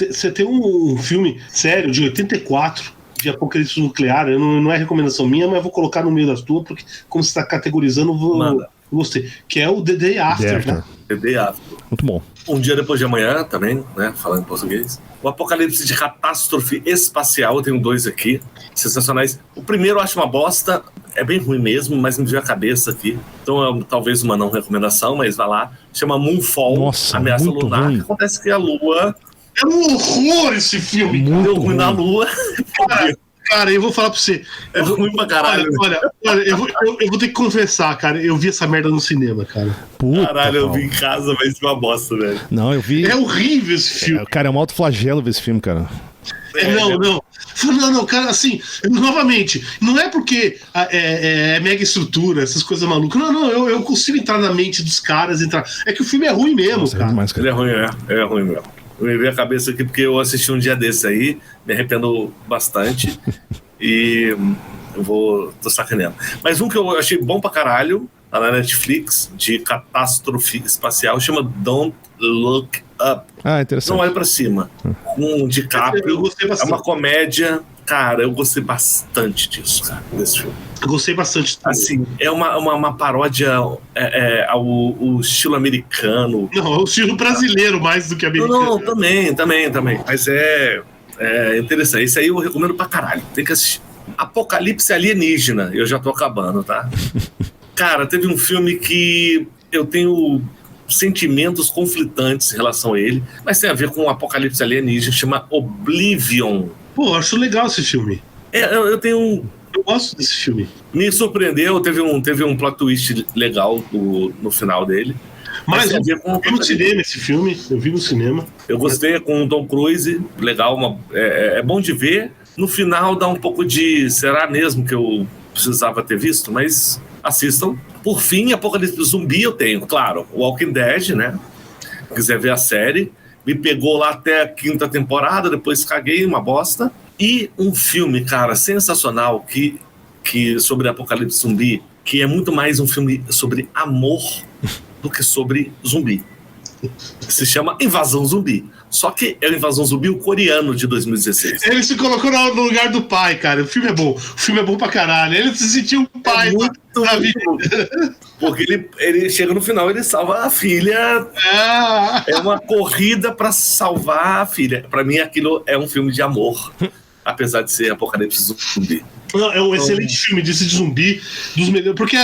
S3: você tem um filme sério de 84 de apocalipse nuclear. Não é recomendação minha, mas eu vou colocar no meio das tuas, porque como você está categorizando, eu gostei. Que é o The Day After, né?
S2: The Day After.
S1: Muito bom.
S2: Um Dia Depois de Amanhã também, né? Falando em português. O Apocalipse de Catástrofe Espacial, eu tenho 2 aqui, sensacionais. O primeiro eu acho uma bosta, é bem ruim mesmo, mas me veio a cabeça aqui. Então talvez uma não recomendação, mas vai lá. Chama Moonfall,
S1: Nossa,
S2: Ameaça
S1: muito
S2: Lunar.
S1: ruim.
S2: Que acontece que a Lua...
S3: É um horror esse filme, cara.
S2: Deu ruim na Lua.
S3: Cara, eu vou falar pra você.
S2: É ruim pra caralho.
S3: Olha, eu vou ter que confessar, cara. Eu vi essa merda no cinema, cara.
S1: Puta,
S2: caralho, eu vi em casa, mas é uma bosta, velho.
S1: Não, eu vi.
S3: É horrível esse filme.
S1: Cara, é um alto flagelo ver esse filme, cara.
S3: Não, cara, assim, novamente, não é porque é mega estrutura, essas coisas malucas. Não, eu consigo entrar na mente dos caras, É que o filme é ruim mesmo,
S1: Nossa,
S3: cara.
S1: demais, cara.
S2: Ele é ruim mesmo. Eu me veio a cabeça aqui porque eu assisti um dia desse aí, me arrependo bastante e tô sacaneando. Mas um que eu achei bom pra caralho, tá na Netflix, de catástrofe espacial, chama Don't Look Up.
S1: Ah, interessante.
S2: Não olha pra cima. Um DiCaprio,
S3: Eu gostei bastante.
S2: é uma comédia Cara, eu gostei bastante disso, cara, desse filme.
S3: Eu gostei bastante.
S2: Assim, é uma paródia ao estilo americano.
S3: Não, é o estilo brasileiro mais do que americano.
S2: Não, também. Mas é interessante. Esse aí eu recomendo pra caralho. Tem que assistir. Apocalipse Alienígena. Eu já tô acabando, tá? Cara, teve um filme que eu tenho sentimentos conflitantes em relação a ele, mas tem a ver com o Apocalipse Alienígena, chama Oblivion.
S3: Pô, eu acho legal esse filme.
S2: Eu
S3: gosto desse filme.
S2: Me surpreendeu, teve um plot twist legal no final dele.
S3: Mas eu vi no cinema esse filme, eu vi no cinema.
S2: Eu gostei, com o Tom Cruise, legal, é bom de ver. No final dá um pouco de, será mesmo que eu precisava ter visto? Mas assistam. Por fim, Apocalipse Zumbi eu tenho, claro, Walking Dead, né? Se quiser ver a série. Me pegou lá até a 5ª temporada, depois caguei, uma bosta. E um filme, cara, sensacional, que sobre Apocalipse Zumbi, que é muito mais um filme sobre amor do que sobre zumbi. Se chama Invasão Zumbi. Só que é o Invasão Zumbi, o coreano de 2016.
S3: Ele se colocou no lugar do pai, cara. O filme é bom. O filme é bom pra caralho. Ele se sentiu um pai
S2: na vida. Porque ele chega no final, ele salva a filha. É uma corrida pra salvar a filha. Pra mim, aquilo é um filme de amor. Apesar de ser Apocalipse Zumbi.
S3: Não, é um excelente filme de zumbi, dos melhores, porque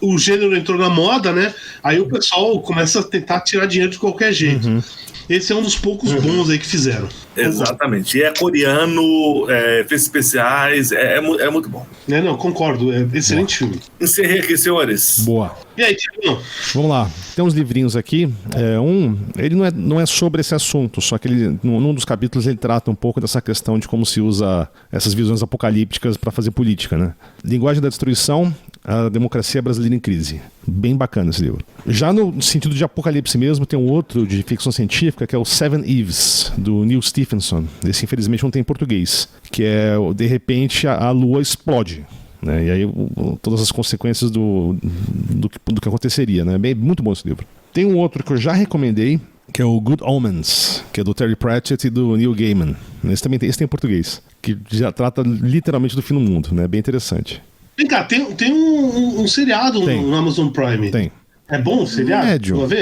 S3: o gênero entrou na moda, né? Aí o pessoal começa a tentar tirar dinheiro de qualquer jeito. Esse é um dos poucos bons aí que fizeram.
S2: Exatamente. E é coreano, efeitos especiais, é muito bom.
S3: Não, concordo. É excelente filme.
S2: Encerrei aqui, senhores.
S1: Boa.
S3: E aí, Tiago?
S1: Vamos lá. Tem uns livrinhos aqui. Ele não é sobre esse assunto, só que num dos capítulos ele trata um pouco dessa questão de como se usa essas visões apocalípticas para fazer política, né? Linguagem da Destruição, a Democracia Brasileira em Crise. Bem bacana esse livro. Já no sentido de apocalipse mesmo, tem um outro de ficção científica que é o Seven Eves, do Neil Stephenson. Esse infelizmente não tem em português. Que é, de repente, a Lua explode. Né? E aí todas as consequências do que aconteceria. Né? Muito bom esse livro. Tem um outro que eu já recomendei, que é o Good Omens, que é do Terry Pratchett e do Neil Gaiman. Esse tem em português, que já trata literalmente do fim do mundo, né? Bem interessante.
S3: Vem cá, tem um seriado no Amazon Prime.
S1: Tem.
S3: É bom o seriado?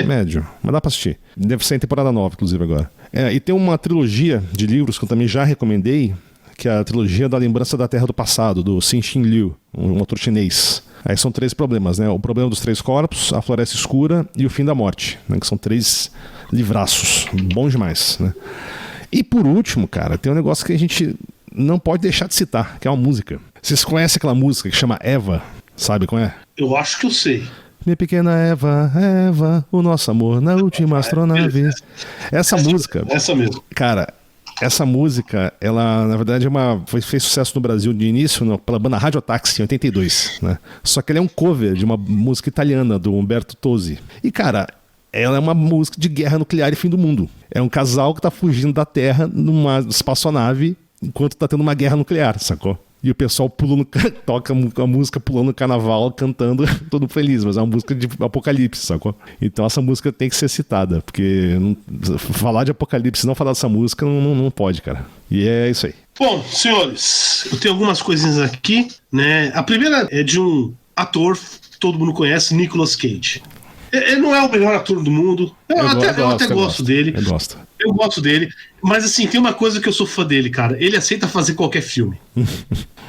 S1: Médio. Mas dá pra assistir. Deve ser em temporada 9, inclusive, agora. E tem uma trilogia de livros que eu também já recomendei, que é a trilogia da Lembrança da Terra do Passado, do Cixin Liu, um autor chinês. Aí são 3 problemas, né? O problema dos 3 corpos, a floresta escura e o fim da morte, né? Que são 3 livraços. Bom demais, né? E por último, cara, tem um negócio que a gente não pode deixar de citar, que é uma música. Vocês conhecem aquela música que chama Eva? Sabe qual é?
S3: Eu acho que eu sei.
S1: Minha pequena Eva, o nosso amor na última astronave. Essa música...
S3: Essa mesmo.
S1: Cara, essa música, ela, na verdade, fez sucesso no Brasil de início pela banda Radiotaxi, em 82, né? Só que ela é um cover de uma música italiana, do Umberto Tozzi. E, cara, ela é uma música de guerra nuclear e fim do mundo. É um casal que tá fugindo da Terra numa espaçonave enquanto tá tendo uma guerra nuclear, sacou? E o pessoal toca a música pulando no carnaval, cantando, todo feliz, mas é uma música de apocalipse, sacou? Então essa música tem que ser citada, porque falar de apocalipse e não falar dessa música não pode, cara. E é isso aí.
S3: Bom, senhores, eu tenho algumas coisinhas aqui, né? A primeira é de um ator que todo mundo conhece, Nicolas Cage. Ele não é o melhor ator do mundo. Eu até gosto dele. Eu gosto dele. Mas assim, tem uma coisa que eu sou fã dele, cara. Ele aceita fazer qualquer filme.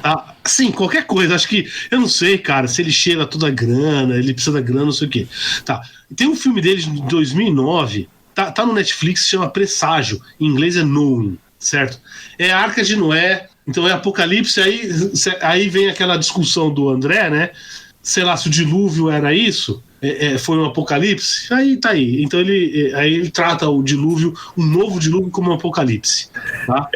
S3: Tá? Sim, qualquer coisa. Acho que, eu não sei, cara, se ele cheira toda a grana, ele precisa da grana, não sei o quê. Tá. Tem um filme dele de 2009, tá no Netflix, se chama Presságio. Em inglês é Knowing, certo? É a Arca de Noé, então é Apocalipse. Aí vem aquela discussão do André, né? Sei lá, se o dilúvio era isso, foi um apocalipse, aí tá aí. Então ele trata o dilúvio, um novo dilúvio, como um apocalipse. Tá?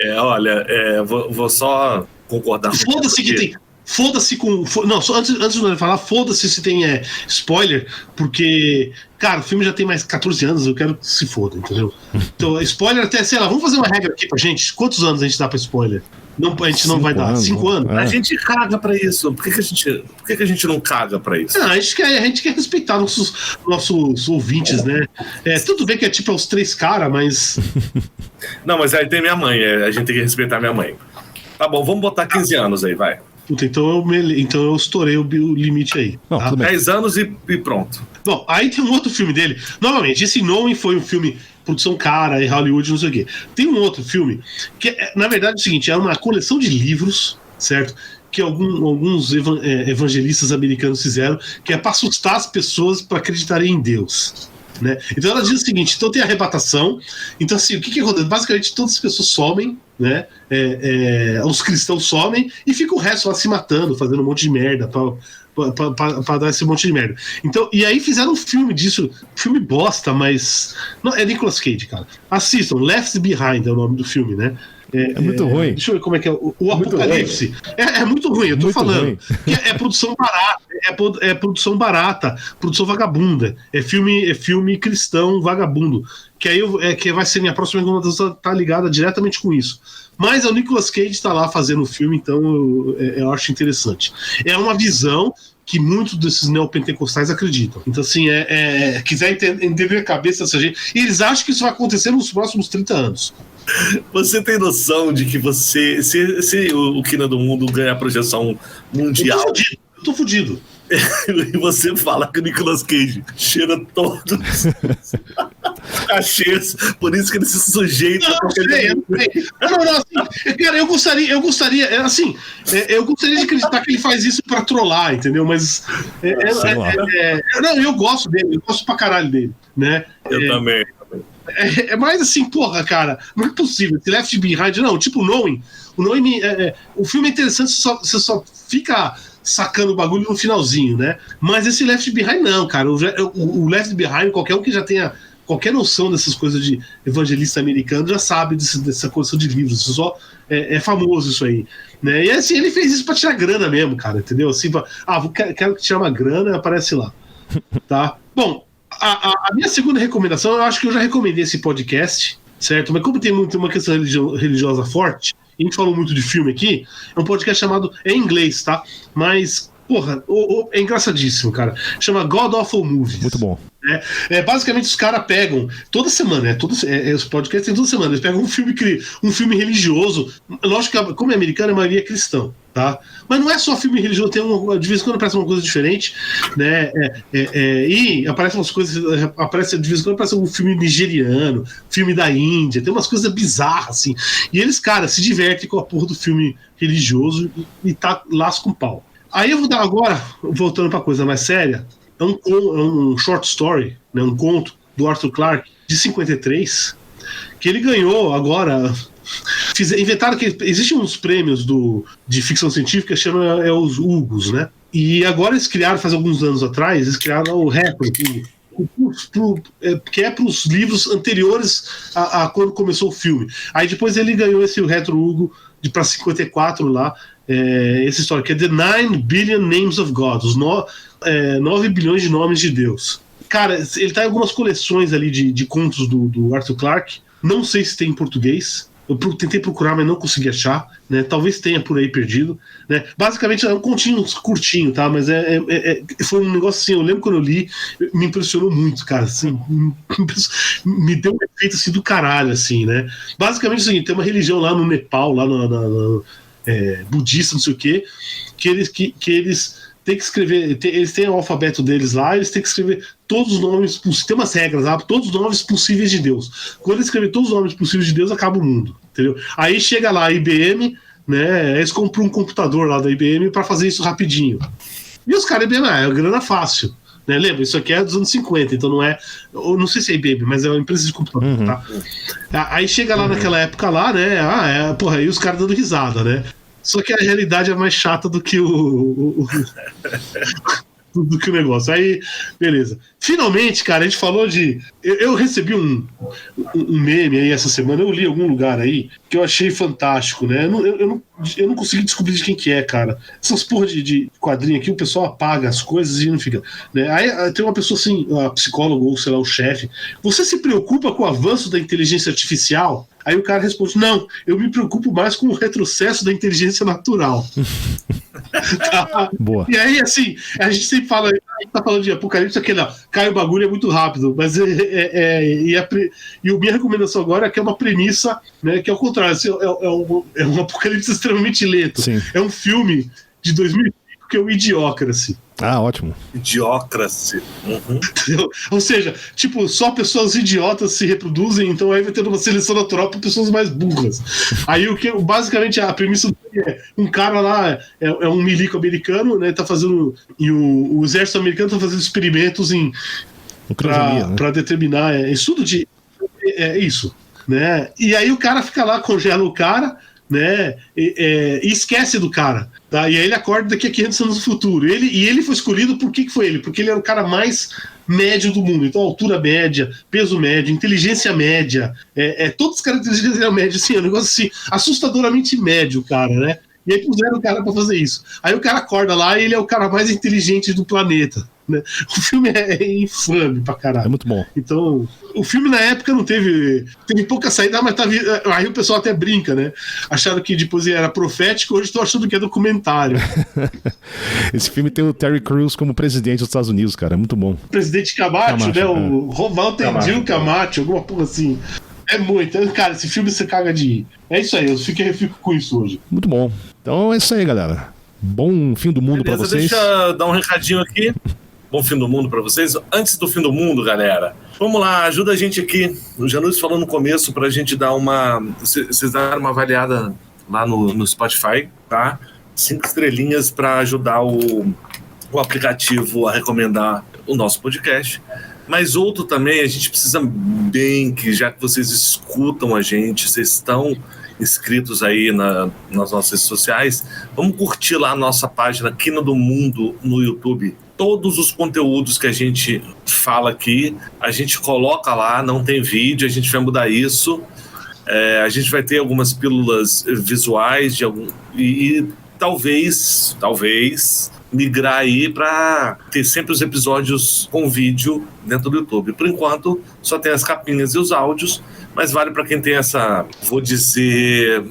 S2: Vou só concordar.
S3: Foda-se que tem. Foda-se com. Não, só antes de eu falar, foda-se se tem spoiler, porque, cara, o filme já tem mais 14 anos, eu quero que se foda, entendeu? Então, spoiler até, sei lá, vamos fazer uma regra aqui pra gente. Quantos anos a gente dá pra spoiler? Não, a gente não vai dar 5 anos.
S2: A gente caga pra isso. Por que a gente não caga pra isso?
S3: A gente quer respeitar nossos ouvintes, né? Tudo bem que é tipo os 3 caras, mas.
S2: Não, mas aí tem minha mãe. A gente tem que respeitar minha mãe. Tá bom, vamos botar 15 anos aí, vai.
S3: Puta, então eu estourei o limite aí.
S1: Não,
S3: Tá?
S1: tudo bem.
S2: 10 anos e pronto.
S3: Bom, aí tem um outro filme dele. Novamente, esse Knowing foi um filme produção cara e Hollywood, não sei o quê. Tem um outro filme que, na verdade, é o seguinte, é uma coleção de livros, certo? Que alguns evangelistas americanos fizeram, que é para assustar as pessoas para acreditarem em Deus. Né? Então ela diz o seguinte: então tem a arrebatação. Então, assim, o que acontece? Basicamente, todas as pessoas somem, né? Os cristãos somem e fica o resto lá se matando, fazendo um monte de merda pra dar esse monte de merda. Então, e aí fizeram um filme disso, filme bosta, mas. Não, é Nicolas Cage, cara. Assistam, Left Behind é o nome do filme, né?
S1: É muito ruim.
S3: Deixa eu ver como é que é. O Apocalipse. É muito ruim, eu tô muito falando. É produção barata, é produção barata, produção vagabunda. É filme cristão vagabundo. Que aí que vai ser minha próxima recomendação, tá ligada diretamente com isso. Mas o Nicolas Cage tá lá fazendo o filme, então eu acho interessante. É uma visão que muitos desses neopentecostais acreditam. Então, assim, quiser entender a cabeça dessa gente, e eles acham que isso vai acontecer nos próximos 30 anos.
S2: Você tem noção de que se o Quina do Mundo ganhar projeção mundial...
S3: Eu tô fudido.
S2: E você fala que o Nicolas Cage cheira todos cachês, por isso que ele se sujeita.
S3: Não, assim, cara, eu gostaria de acreditar que ele faz isso pra trollar, entendeu? Mas eu gosto dele, eu gosto pra caralho dele, né?
S2: Eu também.
S3: É mais assim, porra, cara, não é possível. Esse Left Behind, não, tipo Knowing. O filme é interessante, você só fica sacando o bagulho no finalzinho, né? Mas esse Left Behind não, cara. O Left Behind, qualquer um que já tenha qualquer noção dessas coisas de evangelista americano já sabe dessa coleção de livros. Isso só é famoso isso aí, né? E assim, ele fez isso pra tirar grana mesmo, cara, entendeu? Assim, quero que tirar uma grana, aparece lá, tá? Bom, a minha segunda recomendação, eu acho que eu já recomendei esse podcast, certo? Mas como tem uma questão religiosa forte, a gente falou muito de filme aqui, é um podcast chamado, é em inglês, tá? Mas, porra, é engraçadíssimo, cara. Chama God Awful Movies.
S1: Muito bom.
S3: Basicamente, os caras pegam, toda semana, os podcasts tem toda semana, eles pegam um filme religioso, lógico que, como é americano, a maioria é cristão, tá? Mas não é só filme religioso, de vez em quando aparece uma coisa diferente, né? E aparece umas coisas, de vez em quando aparece um filme nigeriano, filme da Índia, tem umas coisas bizarras, assim. E eles, cara, se divertem com a porra do filme religioso e tá laço com pau. Aí eu vou dar agora, voltando pra coisa mais séria, é um short story, né, um conto do Arthur Clarke, de 53, que ele ganhou agora. Inventaram que existem uns prêmios de ficção científica que chamam os Hugos, né? E agora eles criaram, faz alguns anos atrás, eles criaram o Retro, que é para os livros anteriores a quando começou o filme. Aí depois ele ganhou esse Retro Hugo para 54 lá, essa história, que é The 9 Billion Names of God, os 9 bilhões de nomes de Deus. Cara, ele tá em algumas coleções ali de contos do Arthur Clarke. Não sei se tem em português. Eu tentei procurar, mas não consegui achar, né? Talvez tenha por aí perdido, né? Basicamente é um continho curtinho, tá? Mas foi um negócio assim, eu lembro quando eu li, me impressionou muito, cara, assim, me deu um efeito assim do caralho, assim, né? Basicamente é o seguinte, tem uma religião lá no Nepal, lá budista, não sei o quê, que eles têm que escrever, eles têm o alfabeto deles lá, eles têm que escrever todos os nomes, tem umas regras lá, todos os nomes possíveis de Deus. Quando eles escrever todos os nomes possíveis de Deus, acaba o mundo, entendeu? Aí chega lá a IBM, né, eles compram um computador lá da IBM para fazer isso rapidinho. E os caras, IBM, é grana fácil, né? Lembra, isso aqui é dos anos 50, então não é, eu não sei se é IBM, mas é uma empresa de computador, tá? Aí chega lá naquela época lá, né, porra, aí os caras dando risada, né? Só que a realidade é mais chata do que do que o negócio. Aí, beleza. Finalmente, cara, a gente falou de... Eu recebi um meme aí essa semana, eu li em algum lugar aí, que eu achei fantástico, né? Eu não consegui descobrir de quem que é, cara. Essas porra de quadrinho aqui, o pessoal apaga as coisas e não fica... Né? Aí tem uma pessoa assim, a psicóloga ou, sei lá, o chefe. Você se preocupa com o avanço da inteligência artificial? Aí o cara responde, não, eu me preocupo mais com o retrocesso da inteligência natural. Tá?
S1: Boa.
S3: E aí, assim, a gente sempre fala, tá falando de Apocalipse, aquele, ó, cai o bagulho é muito rápido, mas e a minha recomendação agora é que é uma premissa, né, que é o contrário, assim, é um Apocalipse extremamente lento.
S1: Sim.
S3: É um filme de 2005 que é o Idiocracy.
S1: Ah, ótimo.
S2: Idiocracy.
S3: Entendeu? Ou seja, tipo, só pessoas idiotas se reproduzem, então aí vai ter uma seleção natural para pessoas mais burras. Aí basicamente a premissa é um cara lá, é um milico americano, né? Tá fazendo. E o exército americano tá fazendo experimentos para determinar. Estudo de. Isso. Né? E aí o cara fica lá, congela o cara, né? E esquece do cara. Tá? E aí ele acorda daqui a 500 anos no futuro. Ele foi escolhido por que foi ele? Porque ele era o cara mais médio do mundo. Então, altura média, peso médio, inteligência média, todas as características médias, assim, é um negócio assim, assustadoramente médio, cara, né? E aí puseram o cara pra fazer isso. Aí o cara acorda lá e ele é o cara mais inteligente do planeta. Né? O filme é infame pra caralho.
S1: É muito bom.
S3: Então, o filme na época não teve pouca saída, mas aí o pessoal até brinca, né? Acharam que depois era profético, hoje estão achando que é documentário.
S1: Esse filme tem o Terry Crews como presidente dos Estados Unidos, cara, é muito bom.
S3: Presidente Camacho, né? O Rovaldo Dil Camacho, alguma porra assim. É muito. Cara, esse filme você caga de ir. É isso aí, eu fico com isso hoje.
S1: Muito bom. Então é isso aí, galera. Bom fim do mundo pra vocês.
S2: Deixa eu dar um recadinho aqui. Bom fim do mundo pra vocês. Antes do fim do mundo, galera, vamos lá, ajuda a gente aqui. O Janus falou no começo pra gente dar vocês darem uma avaliada lá no Spotify, tá? 5 estrelinhas pra ajudar o aplicativo a recomendar o nosso podcast. Mas outro também, a gente precisa bem que, já que vocês escutam a gente, vocês estão inscritos aí nas nossas redes sociais, vamos curtir lá a nossa página Quina do Mundo no YouTube. Todos os conteúdos que a gente fala aqui, a gente coloca lá, não tem vídeo, a gente vai mudar isso. A gente vai ter algumas pílulas visuais e talvez migrar aí para ter sempre os episódios com vídeo dentro do YouTube. Por enquanto, só tem as capinhas e os áudios, mas vale para quem tem essa, vou dizer,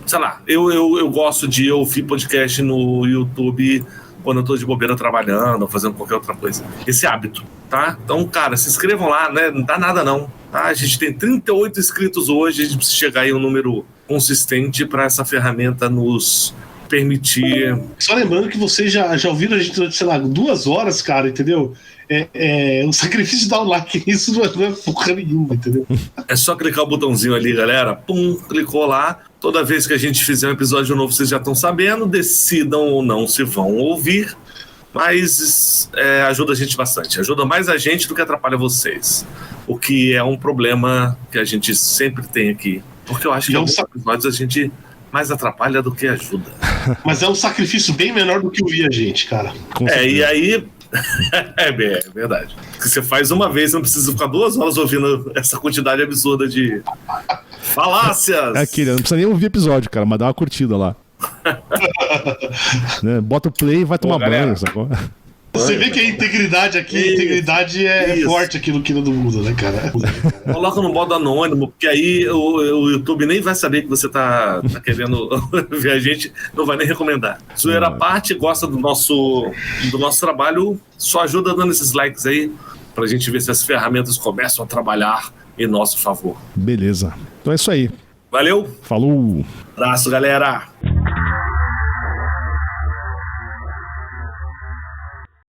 S2: sei lá, eu gosto de ouvir podcast no YouTube quando eu tô de bobeira trabalhando ou fazendo qualquer outra coisa. Esse hábito, tá? Então, cara, se inscrevam lá, né? Não dá nada não, tá? A gente tem 38 inscritos hoje, a gente precisa chegar aí um número consistente para essa ferramenta nos permitir.
S3: Só lembrando que vocês já ouviram a gente durante, sei lá, 2 horas, cara, entendeu? O sacrifício de dar um like, isso não é porra nenhuma, entendeu?
S2: É só clicar o botãozinho ali, galera. Pum, clicou lá. Toda vez que a gente fizer um episódio novo, vocês já estão sabendo. Decidam ou não se vão ouvir. Mas ajuda a gente bastante. Ajuda mais a gente do que atrapalha vocês. O que é um problema que a gente sempre tem aqui. Porque eu acho que alguns episódios a gente mais atrapalha do que ajuda.
S3: Mas é um sacrifício bem menor do que ouvir a gente, cara.
S2: E aí... é verdade. Você faz uma vez, não precisa ficar 2 horas ouvindo essa quantidade absurda de falácias.
S1: Aqui, não precisa nem ouvir episódio, cara, mas dá uma curtida lá. Né? Bota o play e vai tomar banho, sacou?
S3: Você vê que a integridade aqui, a integridade é forte aqui no Quina do Mundo, né, cara?
S2: Coloca no modo anônimo, porque aí o YouTube nem vai saber que você tá querendo ver a gente, não vai nem recomendar. Zoeira à parte, gosta do nosso trabalho, só ajuda dando esses likes aí, pra gente ver se as ferramentas começam a trabalhar em nosso favor.
S1: Beleza. Então é isso aí.
S2: Valeu.
S1: Falou.
S2: Abraço, galera.